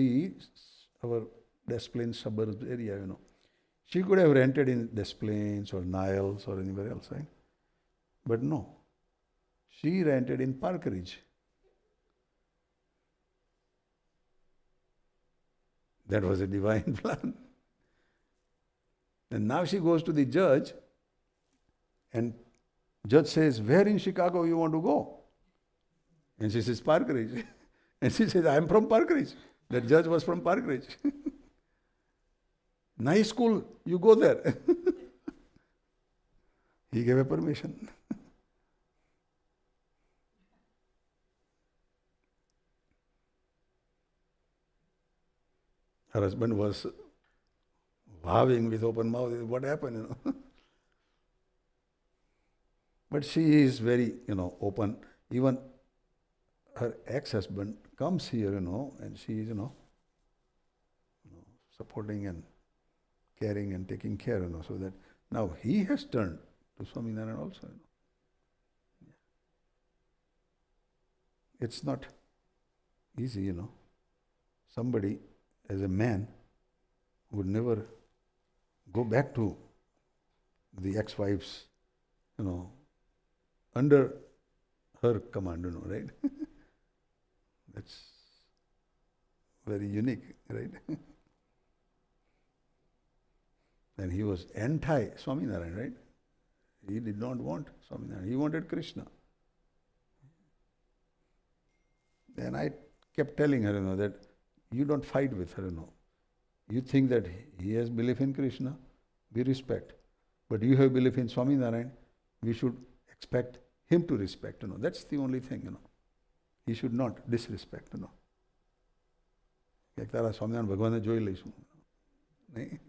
our Des Plaines suburbs area, She could have rented in Des Plaines or Niles or anywhere else, right? But no. She rented in Park Ridge. That was a divine plan. And now she goes to the judge, and judge says, where in Chicago you want to go? And she says, Park Ridge. And she says, I am from Park Ridge. That judge was from Park Ridge. Nice school, you go there. He gave a permission. Her husband was wowing with open mouth. What happened, But she is very, open. Even her ex-husband comes here, and she is, supporting and caring and taking care, so that now he has turned to Swaminarayan also, It's not easy, Somebody, as a man, would never go back to the ex-wife's, under her command, right? That's very unique, right? And he was anti-Swaminarayan, right? He did not want Swaminarayan. He wanted Krishna. And I kept telling her, that you don't fight with her, You think that he has belief in Krishna, we respect. But you have belief in Swaminarayan, we should expect him to respect, That's the only thing, He should not disrespect, કે તારા સ્વામિનારાયણ ભગવાનને જોઈ લઈશું. નહીં?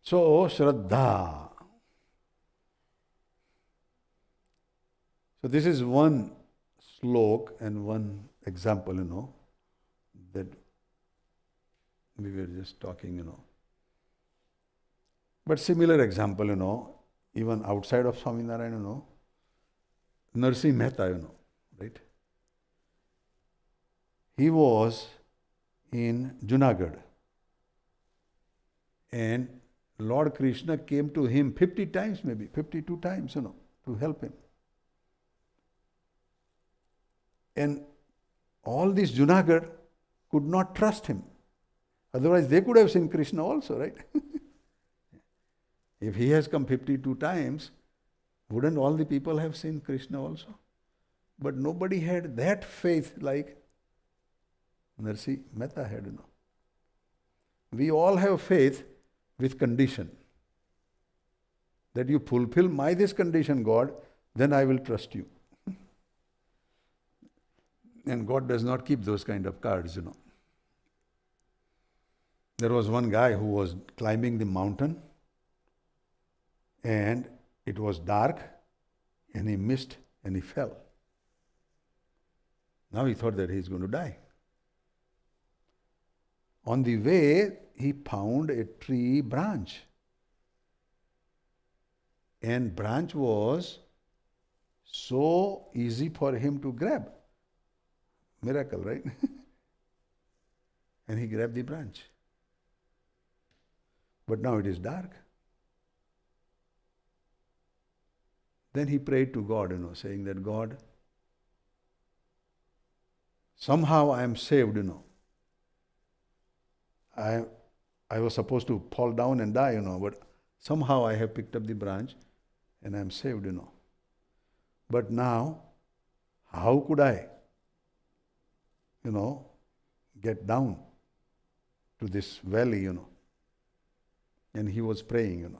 So, Shraddha. So, this is one slok and one example, that we were just talking, But similar example, even outside of Swaminarayan, Narsi Mehta, right? He was in Junagadh, and Lord Krishna came to him 50 times, maybe 52 times, to help him. And all these Junagadh could not trust him. Otherwise, they could have seen Krishna also, right? If he has come 52 times, Wouldn't all the people have seen Krishna also? But nobody had that faith like Narsi Mehta had, We all have faith with condition. That you fulfill my this condition, God, then I will trust you. And God does not keep those kind of cards, There was one guy who was climbing the mountain and it was dark and he missed and he fell. Now he thought that he's going to die. On the way, he found a tree branch. And branch was so easy for him to grab. Miracle, right? And he grabbed the branch. But now it is dark. Then he prayed to God, saying that, God, somehow I am saved, I was supposed to fall down and die, but somehow I have picked up the branch and I am saved, But now, how could I, get down to this valley, And he was praying,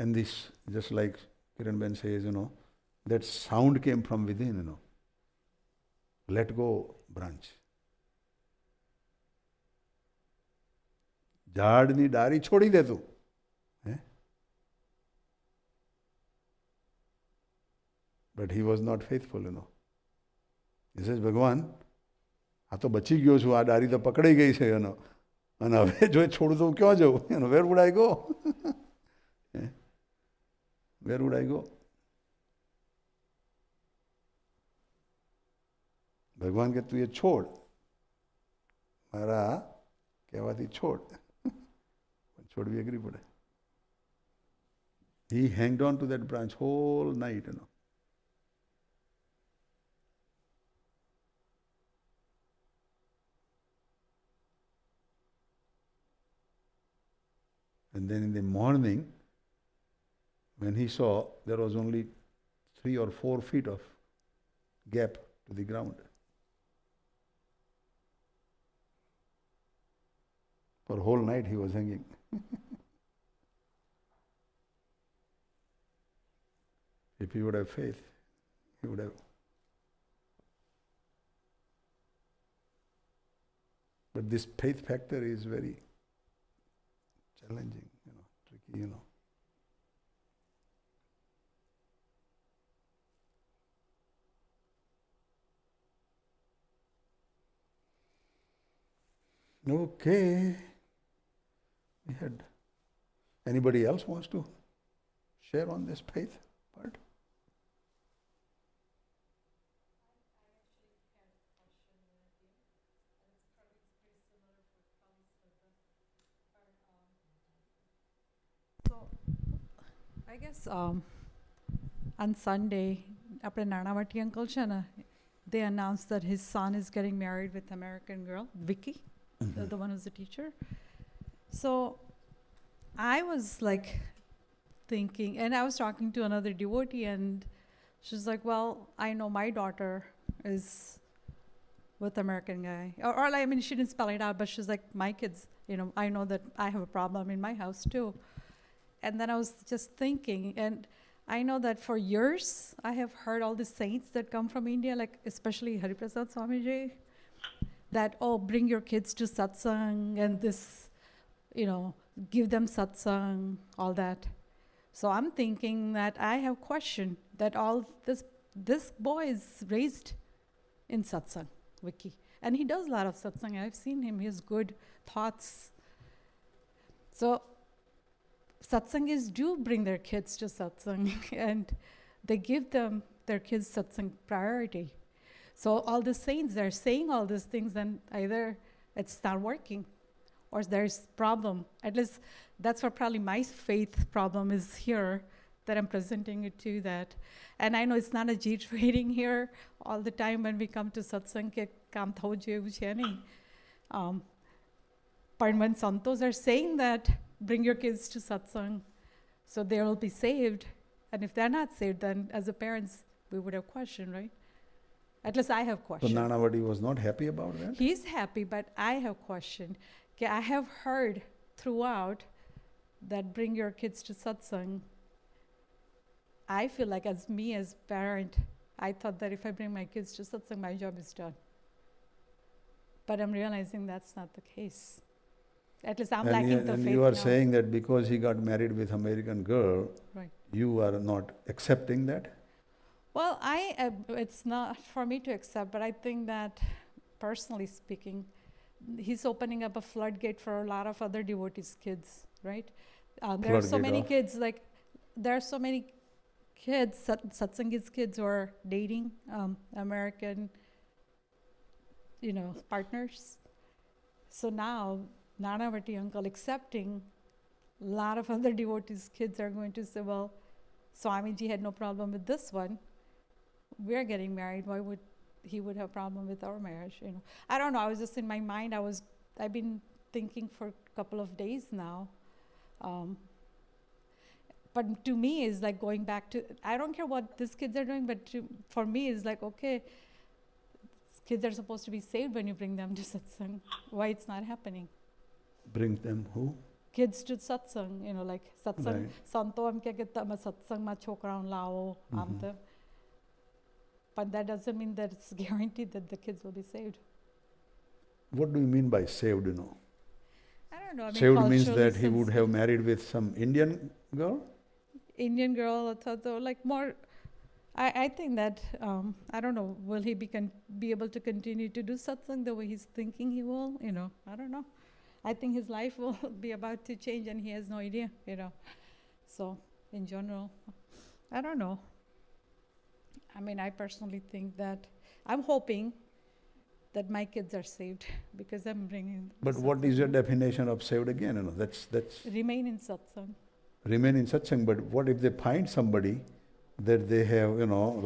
And this, just like Kiran Ben says, that sound came from within, Let go, branch. ઝાડની ડારી છોડી દે તું. But he was not faithful, He says, ભગવાન, આ તો બચી ગયો છું, આ ડારી તો પકડાઈ ગઈ છે, અને હવે જો છોડું તો ક્યાં જવું? Where would I go? Where would I go? ભગવાન કે તું એ છોડ, મારા કહેવાથી છોડ. છોડવી અઘરી પડે. He hanged on to that branch whole night, And then in the morning, when he saw there was only 3 or 4 feet of gap to the ground. For a whole night he was hanging. If he would have faith, he would have. But this faith factor is very challenging, tricky, Okay. We had. Anybody else wants to share on this faith part? So, I guess on Sunday, આપણે Nanavati uncle છે ને, they announced that his son is getting married with American girl, Vicky, the one who's a teacher. So I was like thinking, and I was talking to another devotee, and she's like, well, I know my daughter is with American guy. Or I mean, she didn't spell it out, but she's like, my kids, I know that I have a problem in my house too. And then I was just thinking, and I know that for years, I have heard all the saints that come from India, like especially Hariprasad Swamiji, that, oh, bring your kids to satsang, and this, give them satsang, all that. So I'm thinking that I have questioned that all this boy is raised in satsang, Vicky. And he does a lot of satsang. I've seen him, he has good thoughts. So satsangis do bring their kids to satsang, and they give them their kids satsang priority. So all the saints, they're saying all these things, and either it's not working or there's problem. At least that's what probably my faith problem is here, that I'm presenting it to that. And I know it's not a jeet reading here all the time when we come to satsang, ke kaam thau jevu che nahi. But when santos are saying that, bring your kids to satsang, So they'll be saved. And if they're not saved, then as a parents, we would have questioned, right? At least I have So questioned. Nanavati was not happy about that? He's happy, but I have questioned. Okay, I have heard throughout that bring your kids to satsang. I feel like as parent, I thought that if I bring my kids to satsang, my job is done. But I'm realizing that's not the case. At least I'm lacking the And faith you are now. saying that because he got married with American girl, Right. you are not accepting that? Well, it's not for me to accept, but I think that personally speaking, he's opening up a floodgate for a lot of other devotees' kids, right? There are so Floodgate many of? kids, there are so many kids, satsangis kids who are dating American, partners. So now, Nanavati uncle accepting, a lot of other devotees' kids are going to say, well, Swamiji had no problem with this one. We're getting married. Why would he would have problem with our marriage? I don't know. I was just in my mind. I've been thinking for a couple of days now. But to me, is like going back to. I don't care what these kids are doing, but for me, is like okay. Kids are supposed to be saved when you bring them to satsang. Why it's not happening? Bring them who? Kids to satsang. Like satsang. Right. Santo am kya kita ma satsang ma chokraon lao amta. But that doesn't mean that it's guaranteed that the kids will be saved. What do you mean by saved, I don't know. I mean, saved means culturally that he would have married with some Indian girl? Indian girl, like more. I think that, I don't know, will he be able to continue to do satsang the way he's thinking he will? I don't know. I think his life will be about to change and he has no idea, So, in general, I don't know. I mean, I personally think that I'm hoping that my kids are saved because I'm bringing. But what is your definition of saved again? That's Remain in satsang. Remain in satsang. But what if they find somebody that they have,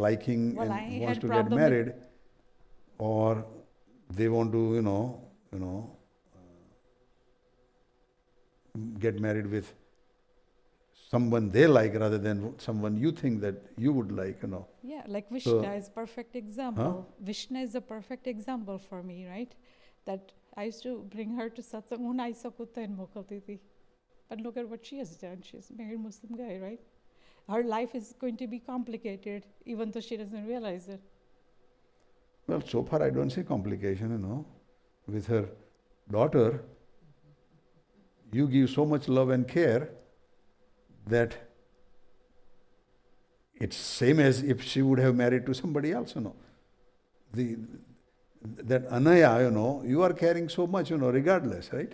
liking Well, and I wants had to get problem with- married, or they want to, get married with someone they like rather than someone you think that you would like, Yeah, like Vishnu So- is perfect example. Vishnu is a perfect example for me, right? That I used to bring her to satsang. Unai sakuta and mokaltiti. But look at what she has done. She's a married Muslim guy, right? Her life is going to be complicated, even though she doesn't realize it. Well, so far I don't see complication, with her daughter. You give so much love and care that it's same as if she would have married to somebody else, That anaya, you are caring so much, regardless, right?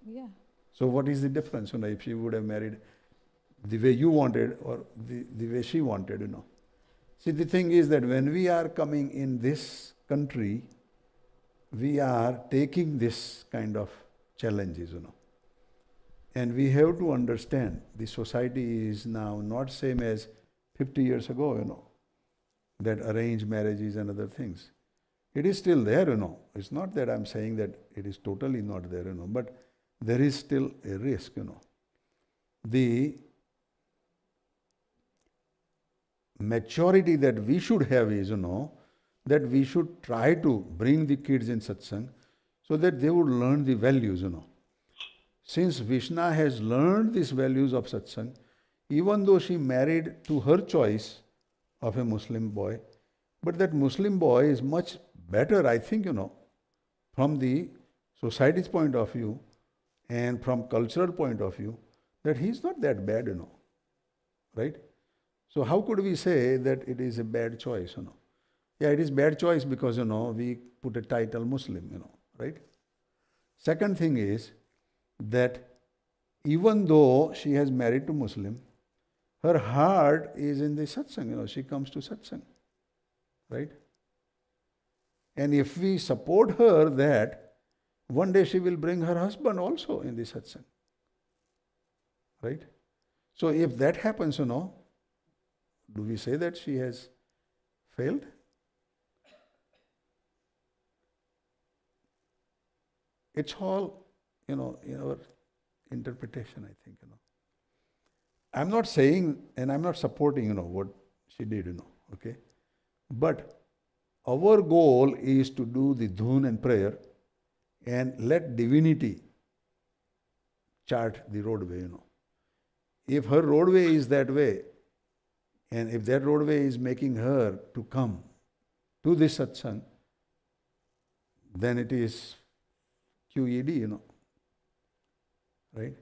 Yeah. So what is the difference, if she would have married the way you wanted or the way she wanted, See, the thing is that when we are coming in this country, we are taking this kind of challenges, And we have to understand the society is now not same as 50 years ago, that arranged marriages and other things. It is still there, It's not that I'm saying that it is totally not there, but there is still a risk, The maturity that we should have is, that we should try to bring the kids in satsang so that they would learn the values, Since Vishna has learned these values of satsang, even though she married to her choice of a Muslim boy, but that Muslim boy is much better, I think, from the society's point of view and from cultural point of view, that he's not that bad, right? So how could we say that it is a bad choice, Yeah, it is bad choice because, we put a title Muslim, right? Second thing is that even though she has married to Muslim, her heart is in the satsang, she comes to satsang, right? And if we support her that, one day she will bring her husband also in the satsang, right? So if that happens, do we say that she has failed? It's all, in our interpretation, I think, I'm not saying, and I'm not supporting, what she did, okay? But our goal is to do the dhun and prayer and let divinity chart the roadway, If her roadway is that way, and if that roadway is making her to come to this satsang, then it is QED, right?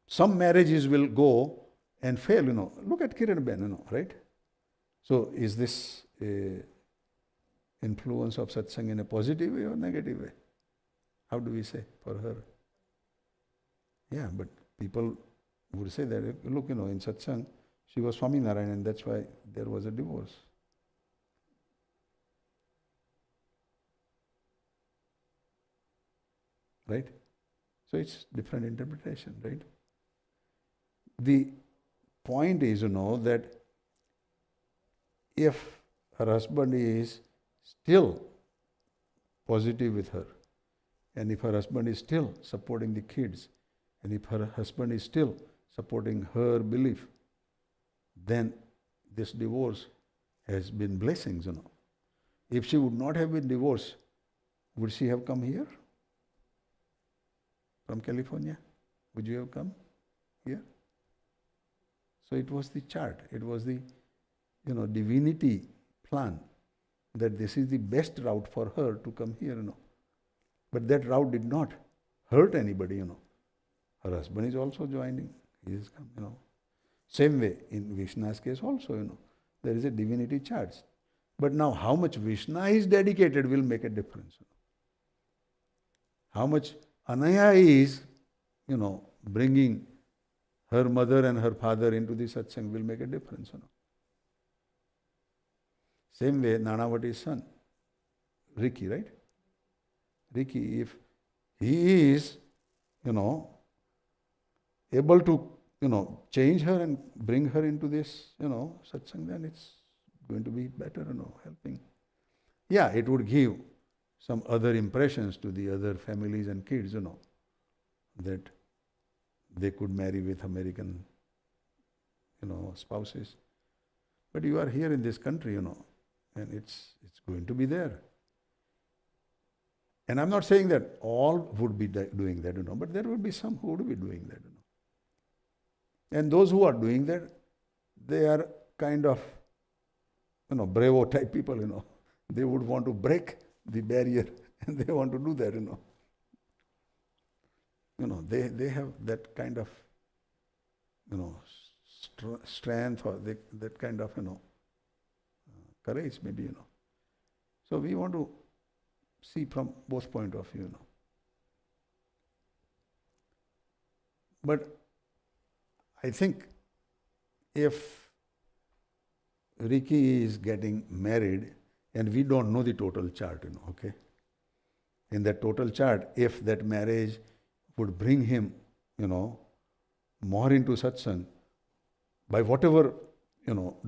Some marriages will go and fail, Look at Kiran Ben, right? So is this a influence of satsang in a positive way or negative way? How do we say for her? Yeah, but people would say that, look, in satsang, she was Swaminarayan and that's why there was a divorce. Right? So it's different interpretation, right? The point is, that if her husband is still positive with her, and if her husband is still supporting the kids, and if her husband is still supporting her belief, then this divorce has been blessings, If she would not have been divorced, would she have come here? From California? Would you have come here? So it was the chart, it was the, divinity plan that this is the best route for her to come here, But that route did not hurt anybody, Her husband is also joining. He is come, Same way, in Vishna's case also, there is a divinity charge. But now how much Vishna is dedicated will make a difference. How much Anaya is, bringing her mother and her father into the satsang will make a difference. Same way, Nanavati's son, Ricky, right? Ricky, if he is, able to, change her and bring her into this, satsang, then it's going to be better, helping. Yeah, it would give some other impressions to the other families and kids, that they could marry with American, spouses. But you are here in this country, and it's going to be there. And I'm not saying that all would be doing that, but there will be some who would be doing that, And those who are doing that, they are kind of, bravo type people, They would want to break the barrier and they want to do that, They have that kind of, strength or that kind of, courage maybe, So we want to see from both point of view, But I think if Ricky is getting married and we don't know the total chart, okay? In that total chart, if that marriage would bring him, more into satsang, by whatever,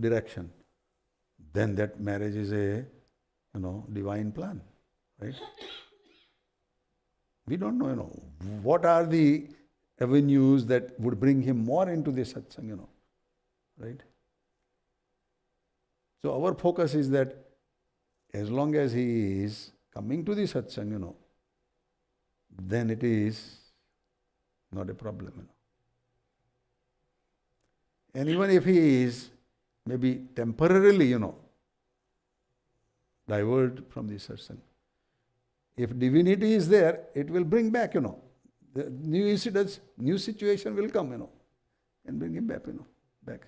direction, then that marriage is a, divine plan, right? We don't know, what are the avenues that would bring him more into this satsang, right? So our focus is that as long as he is coming to the satsang, then it is not a problem, And even if he is maybe temporarily, diverted from the satsang, if divinity is there, it will bring back, the new incidents, new situation will come, and bring him back, back.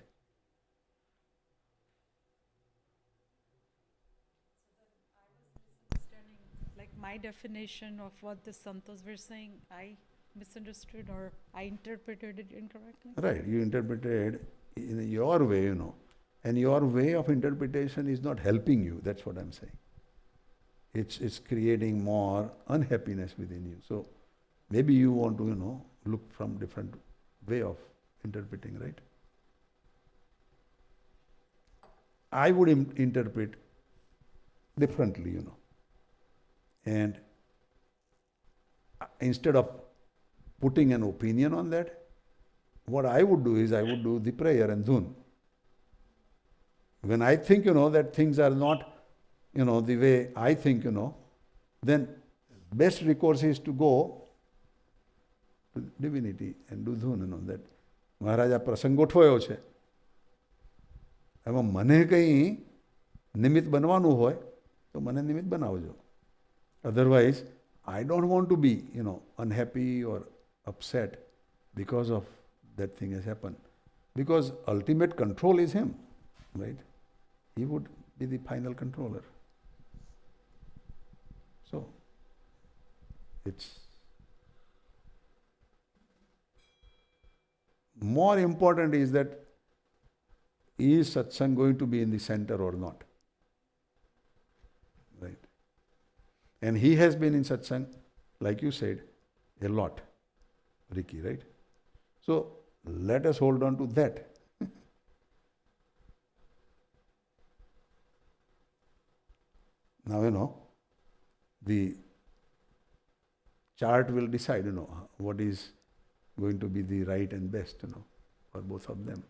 Like my definition of what the santos were saying, I misunderstood or I interpreted it incorrectly? Right, you interpreted in your way, and your way of interpretation is not helping you, that's what I'm saying. It's creating more unhappiness within you. So maybe you want to, look from different way of interpreting, right? I would interpret differently, And instead of putting an opinion on that, what I would do is I would do the prayer and dhun. When I think, that things are not, the way I think, then best recourse is to go to divinity and do dhun, that મહારાજ આ પ્રસંગ ગોઠવાયો છે, એમાં મને કંઈ નિમિત્ત બનવાનું હોય તો મને નિમિત્ત બનાવજો. Otherwise, I don't want to be, unhappy or upset because of that thing has happened. Because ultimate control is him, right? He would be the final controller. So, it's more important is that is satsang going to be in the center or not? Right? And he has been in satsang, like you said, a lot, Ricky, right? So let us hold on to that. Now, the chart will decide, what is going to be the right and best, for both of them.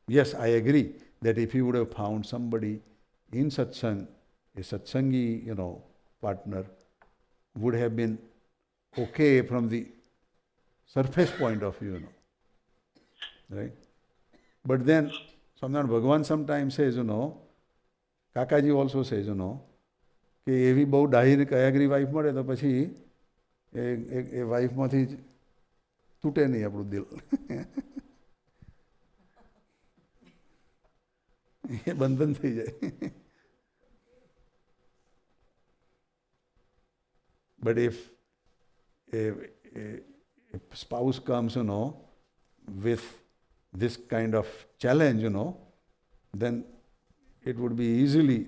Yes, I agree that if he would have found somebody in satsang, a satsangi, partner, would have been okay from the surface point of view, right? But then, sometimes Bhagavan sometimes says, Kakaji also says, કે એવી બહુ ડાહી કયાગરી wife મળે તો પછી એ વાઈફમાંથી તૂટે નહીં આપણું દિલ, એ બંધન થઈ જાય. But if a spouse comes, with this kind of challenge, then it would be easily,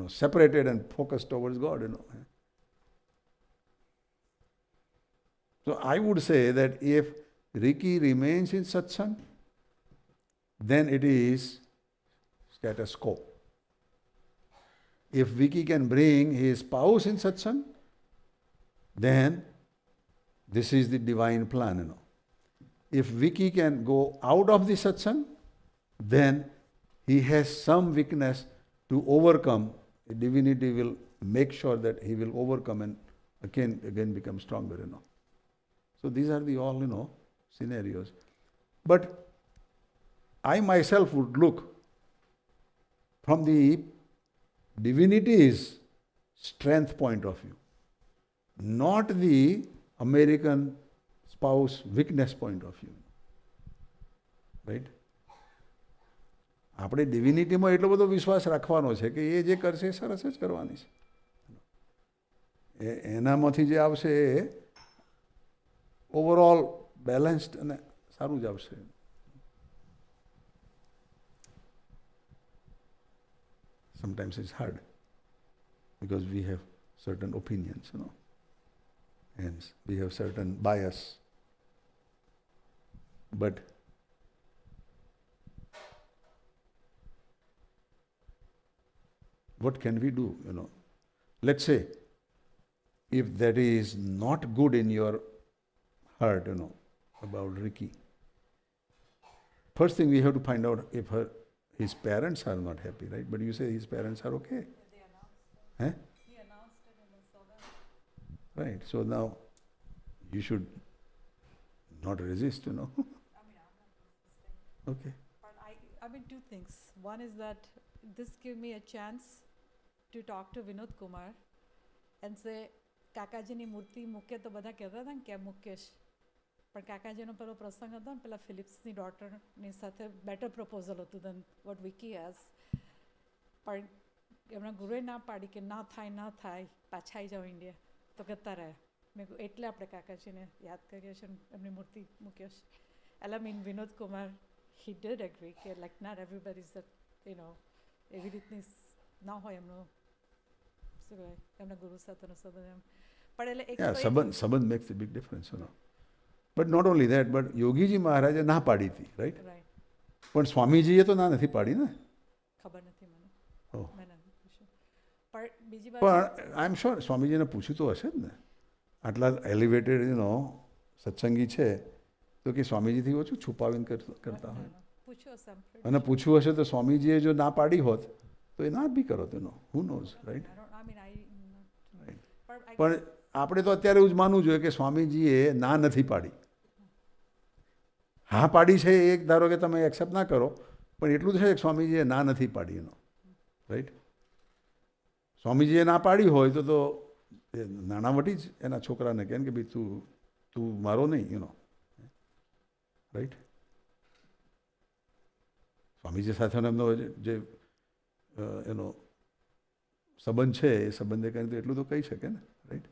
separated and focused towards God, So I would say that if Ricky remains in satsang, then it is status quo. If Vicky can bring his spouse in satsang, then this is the divine plan, If Vicky can go out of the satsang, then he has some weakness to overcome. Divinity will make sure that he will overcome and again become stronger, So these are the all, scenarios. But I myself would look from the divinity's strength point of view, not the American spouse weakness point of view. Right? આપણે ડિવિનિટીમાં એટલો બધો વિશ્વાસ રાખવાનો છે કે એ જે કરશે એ સરસ જ કરવાની છે. એનામાંથી જે આવશે એ ઓવરઓલ બેલેન્સ્ડ અને સારું જ આવશે. Sometimes it's hard because we have certain opinions, and we have certain bias. But what can we do, Let's say, if that is not good in your heart, about Ricky, first thing we have to find out if his parents are not happy, right? But you say his parents are okay. They announced it. He announced it and then saw that. Right. So now you should not resist, I'm not resisting. Okay. But two things. One is that this gave me a chance to talk to Vinod Kumar and say, કાકાજીની મૂર્તિ મૂકે તો બધા કહેતા હતા ને કે મુકેશ, પણ કાકાજીનો પેલો પ્રસંગ હતો ને પેલા ફિલિપ્સની ડોટરની સાથે બેટર પ્રપોઝલ હતું દેન વોટ વિકી હેઝ, પણ એમના ગુરુએ ના પાડી કે ના થાય પાછા આવી જાઓ ઇન્ડિયા, તો કહેતા રહ્યા. મેં એટલે આપણે કાકાજીને યાદ કરીએ છીએ, એમની મૂર્તિ મૂક્યો છે. એટલે mean Vinod Kumar he did agree કે like not everybody is that, એવી રીતની ના હોય એમનો શું કહેવાય એમના ગુરુ સાથેનો સંબંધ એમ. પણ એટલે એક સંબંધ makes a big difference, But not only that, but Yogiji મહારાજે ના પાડી હતી, right? પણ સ્વામીજીએ તો ના નથી પાડી ને. ખબર નથી મને, મેં નથી પૂછ્યું. પણ બીજી પણ વાત આઈ એમ શ્યોર સ્વામીજીને પૂછ્યું તો હશે જ ને. આટલા એલિવેટેડ સત્સંગી છે તો કે સ્વામીજીથી ઓછું છુપાવીને કરતા હોય. પૂછ્યો some pretty અને પૂછવું હશે તો સ્વામીજીએ જો ના પાડી હોત તો એ ના જ બી કરો તેનો હુ નોઝ રાઈટ. પણ આપણે તો અત્યારે એવું જ માનવું જોઈએ કે સ્વામીજીએ ના નથી પાડી. હા પાડી છે એક ધારો કે તમે એક્સેપ્ટ ના કરો, પણ એટલું તો છે કે સ્વામીજીએ ના નથી પાડી એનો, રાઈટ. સ્વામીજીએ ના પાડી હોય તો એ નાણાવટી જ એના છોકરાને કહે કે ભાઈ તું મારો નહીં રાઈટ. સ્વામીજી સાથેનો એમનો જે એનો સંબંધ છે એ સંબંધે કરીને તો એટલું તો કહી શકે ને, રાઈટ.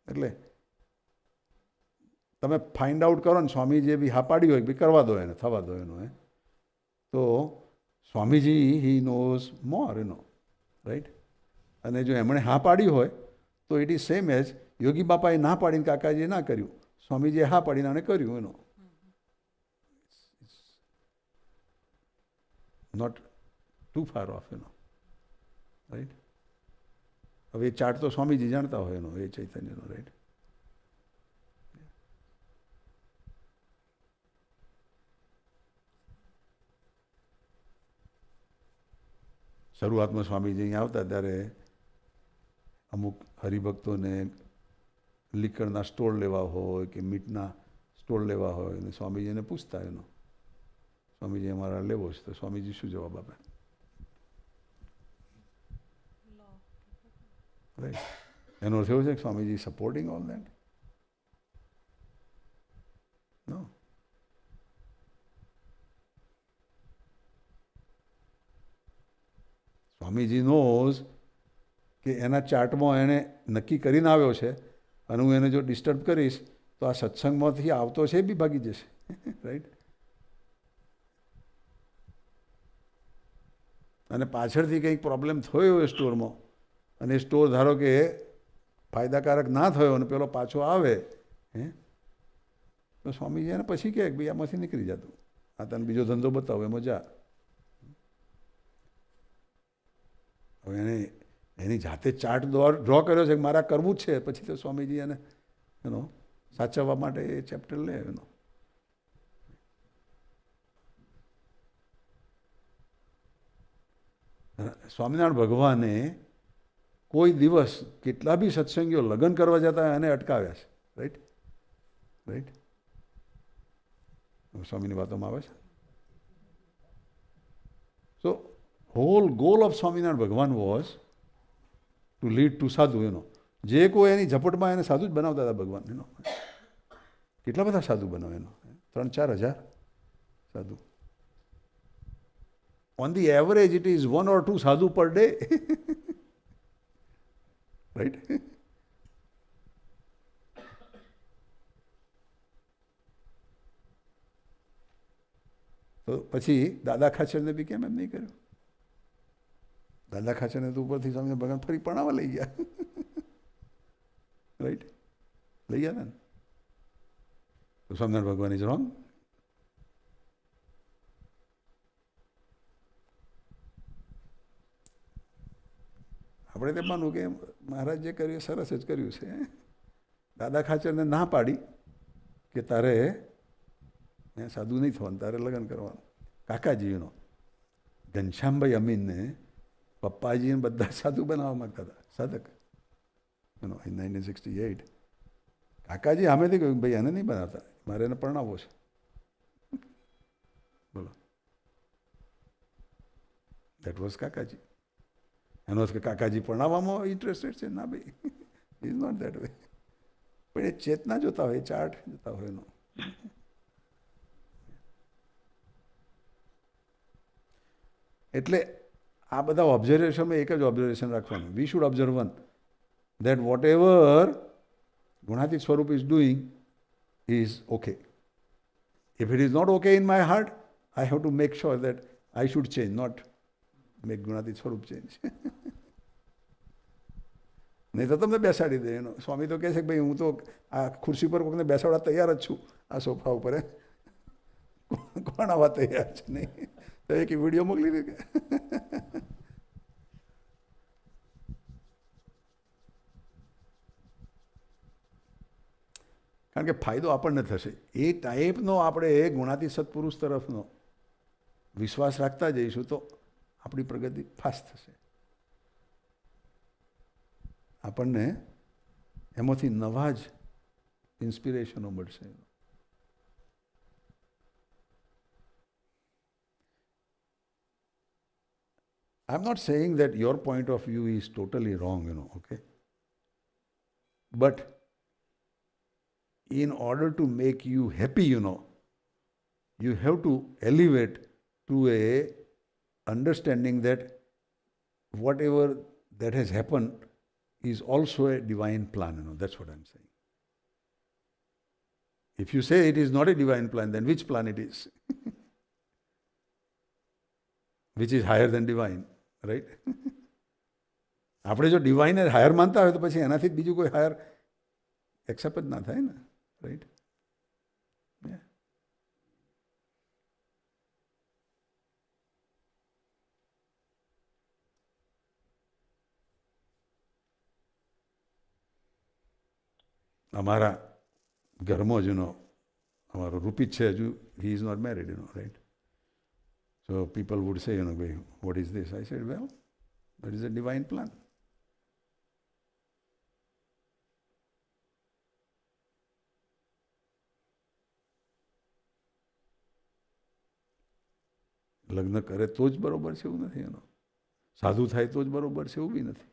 એટલે તમે ફાઇન્ડ આઉટ કરો ને સ્વામીજીએ બી હા પાડી હોય કે ભાઈ કરવા દો એને, થવા દો એનો, તો Swamiji he knows more right. અને જો એમણે હા પાડી હોય તો ઇટ ઇઝ સેમ એઝ યોગી બાપાએ ના પાડીને કાકાજીએ ના કર્યું, સ્વામીજીએ હા પાડીને આને કર્યું not too far off right. હવે એ ચાર્ટ તો સ્વામીજી જાણતા હોય એ ચૈતન્યનો, રાઈટ. શરૂઆતમાં સ્વામીજી અહીંયા આવતા ત્યારે અમુક હરિભક્તોને લીકરના સ્ટોલ લેવા હોય કે મીટના સ્ટોલ લેવા હોય અને સ્વામીજીને પૂછતા સ્વામીજી અમારા લેવો છે તો સ્વામીજી શું જવાબ આપે, રાઈટ. એનો અર્થ એવો છે કે સ્વામીજી સપોર્ટિંગ ઓલ દેટ? નો. સ્વામીજી નોઝ કે એના ચાર્ટમાં એને નક્કી કરીને આવ્યો છે અને હું એને જો ડિસ્ટર્બ કરીશ તો આ સત્સંગમાંથી આવતો છે એ બી ભાગી જશે, રાઈટ. અને પાછળથી કંઈક પ્રોબ્લેમ થયો એ સ્ટોરમાં અને એ સ્ટોર ધારો કે ફાયદાકારક ના થયો અને પેલો પાછો આવે તો સ્વામીજી એને પછી કહે કે ભાઈ આમાંથી નીકળી જતું, આ તને બીજો ધંધો બતાવો એમાં જા. હવે એની જાતે ચાર્ટ ડ્રો કર્યો છે કે મારે કરવું જ છે, પછી તો સ્વામીજી એને સાચવવા માટે એ ચેપ્ટર લે સ્વામિનારાયણ ભગવાને કોઈ દિવસ કેટલા બી સત્સંગીઓ લગ્ન કરવા જતા એને અટકાવ્યા છે, રાઈટ. રાઈટ. સ્વામીની વાતોમાં આવે છે. સો હોલ ગોલ ઓફ સ્વામિનારાયણ ભગવાન વોઝ ટુ લીડ ટુ સાધુ. જે કોઈ એની ઝપટમાં એને સાધુ જ બનાવતા હતા ભગવાન. કેટલા બધા સાધુ બનાવે 3-4 હજાર સાધુ. On the average, it is 1 or 2 sadhu per day. Right? તો પછી દાદા ખાચરને બી કેમ એમ નહીં કર્યું? દાદા ખાચરને તો ઉપરથી સ્વામી ભગવાન ફરી પણાવા લઈ ગયા, રાઈટ. લઈ ગયા ને તો સ્વામિનારાયણ ભગવાન ઇઝ રોંગ. આપણે તે માનવું કે મહારાજ જે કર્યું એ સરસ જ કર્યું છે. દાદા ખાચરને ના પાડી કે તારે સાધુ નહીં થવાનું, તારે લગ્ન કરવાનું. કાકાજીનો ઘનશ્યામભાઈ અમીનને પપ્પાજીને બધા સાધુ બનાવવા માંગતા હતા, સાધક. ઇન 1968 કાકાજી સામેથી કહ્યું ભાઈ એને નહીં બનાવતા, મારે એને પરણાવવો છે. બોલો, દેટ વોઝ કાકાજી. એનો કે કાકાજી પરણાવવામાં ઇન્ટરેસ્ટેડ છે? ના ભાઈ, ઇઝ નોટ દેટ વે. પણ એ ચેતના જોતા હોય, ચાર્ટ જોતા હોય એનો. એટલે આ બધા ઓબ્ઝર્વેશનમાં એક જ ઓબ્ઝર્વેશન રાખવાનું. We should observe one, that whatever Gunatit Swarup is doing is okay. If it is not okay in my heart, I have to make sure that I should change, not make Gunatit Swarup change. નહીં તો તમને બેસાડી દે. એનો સ્વામી તો કહે છે કે ભાઈ હું તો આ ખુરશી પર કોઈને બેસાડવા તૈયાર જ છું, આ સોફા ઉપર. કોણ આવવા તૈયાર છે નહીં? તો એક વિડીયો મોકલી દે કે કારણ કે ફાયદો આપણને થશે. એ ટાઈપનો આપણે ગુણાતી સત્પુરુષ તરફનો વિશ્વાસ રાખતા જઈશું તો આપણી પ્રગતિ ફાસ્ટ થશે. આપણને એમાંથી નવા જ ઇન્સ્પિરેશનો મળશે. I'm not saying that your point of view is totally wrong, okay? But in order to make you happy, you have to elevate to a understanding that whatever that has happened is also a divine plan, that's what I'm saying. If you say it is not a divine plan, then which plan it is? Which is higher than divine, right? આપણે જો divine higher માનતા હોય તો પછી એનાથી જ બીજું કોઈ હાયર એક્સેપ્ટ જ ના થાય ને, રાઈટ? અમારા ઘરમાં જ અમારો રૂપિત છે હજુ, he is not married, right? So people would say, what is this? I said, well, that is a divine plan. લગ્ન કરે તો જ બરોબર છે એવું નથી, સાધુ થાય તો જ બરોબર છે એવું બી નથી.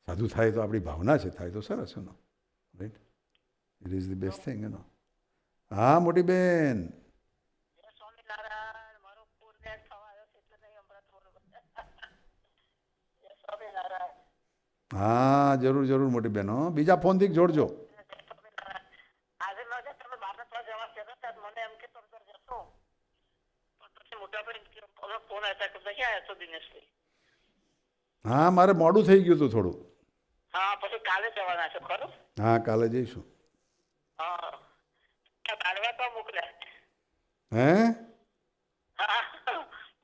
સાધુ થાય તો આપણી ભાવના છે, થાય તો સરસ, right? It is the best thing, હા મોટી બેન. હા જરૂર જરૂર મોટી બેન, બીજા ફોનથી જોડજો. હા મારે મોડું થઈ ગયું હતું થોડું. હા પછી કાલે જવાના છો ખરું? હા કાલે જઈશું. હા કાલવા તો મોકલ્યા. હે હા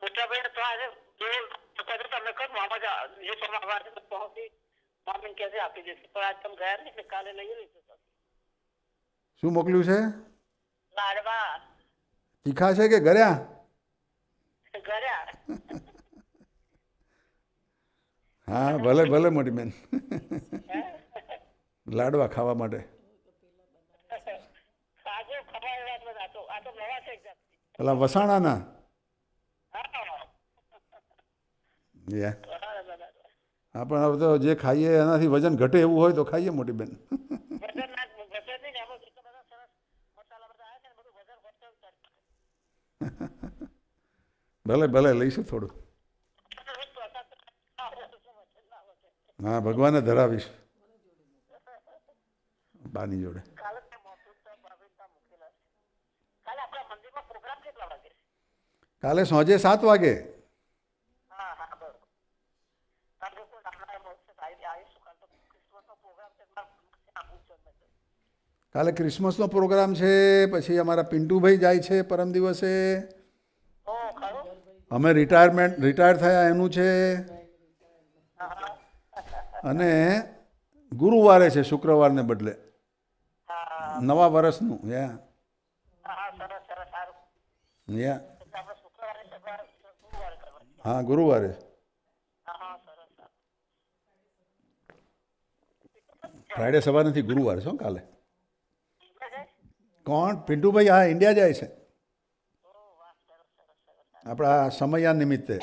મોટા ભાઈ તો આજે તમે કહો મામા જે સમાજ પહોંચી મામી કે આપી દેશે, પણ આજ તમે ગયા નહીં, કાલે લઈ લઈશું. શું મોકલ્યું છે? લાડવા. તીખા છે કે ગળ્યા? ગળ્યા. હા ભલે ભલે મોટી બેન, લાડવા ખાવા માટે. પેલા વસાણાના? હા પણ હવે તો જે ખાઈએ એનાથી વજન ઘટે એવું હોય તો ખાઈએ મોટી બેન. ભલે ભલે લઈશું થોડું. હા ભગવાને ધરાવીશ બાની જોડે. કાલે સાંજે 7 વાગે. કાલે ક્રિસમસનો પ્રોગ્રામ છે, પછી અમારા પિન્ટુભાઈ જાય છે પરમ દિવસે. અમે રિટાયર થયા એનું છે. અને ગુરુવારે છે, શુક્રવારને બદલે, નવા વર્ષનું. હા ગુરુવારે. ફ્રાઈડે સવાર નથી, ગુરુવાર છે કાલે. કોણ? પિન્ટુભાઈ? હા ઇન્ડિયા જાય છે આપણા સમયા નિમિત્તે.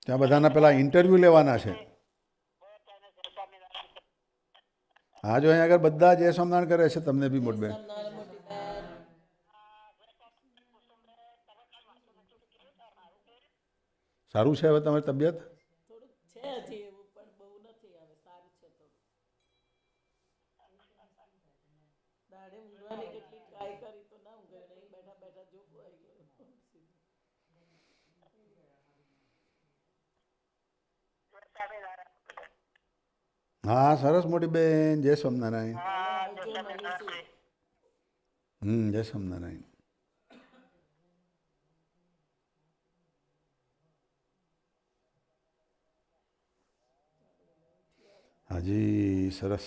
ત્યાં બધાના પેલા ઇન્ટરવ્યૂ લેવાના છે. હા જો અહીંયા આગળ બધા જય સ્વામિનારાયણ કરે છે, તમને બી મોટબેન. સારું છે હવે તમારી તબિયત? હા સરસ મોટી બેન, જય સ્વામિનારાયણ. જય સ્વામિનારાયણ. હાજી સરસ.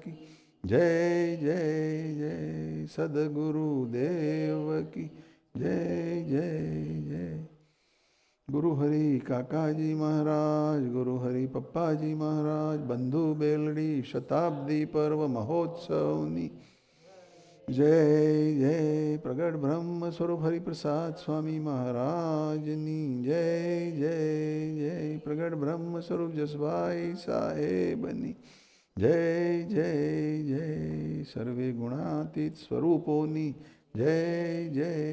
की जय जय जय। सद्गुरुदेव की जय जय जय। गुरु हरि काकाजी महाराज, गुरु हरि पप्पाजी महाराज, बंधु बेलड़ी शताब्दी पर्व महोत्सवनी जय जय। प्रगट ब्रह्म स्वरूप हरि प्रसाद स्वामी महाराजनी जय जय जय। प्रगट ब्रह्म स्वरूप जसभाई साहेबनी जय जय जय। सर्वे गुणातीत स्वरूपोनी जय जय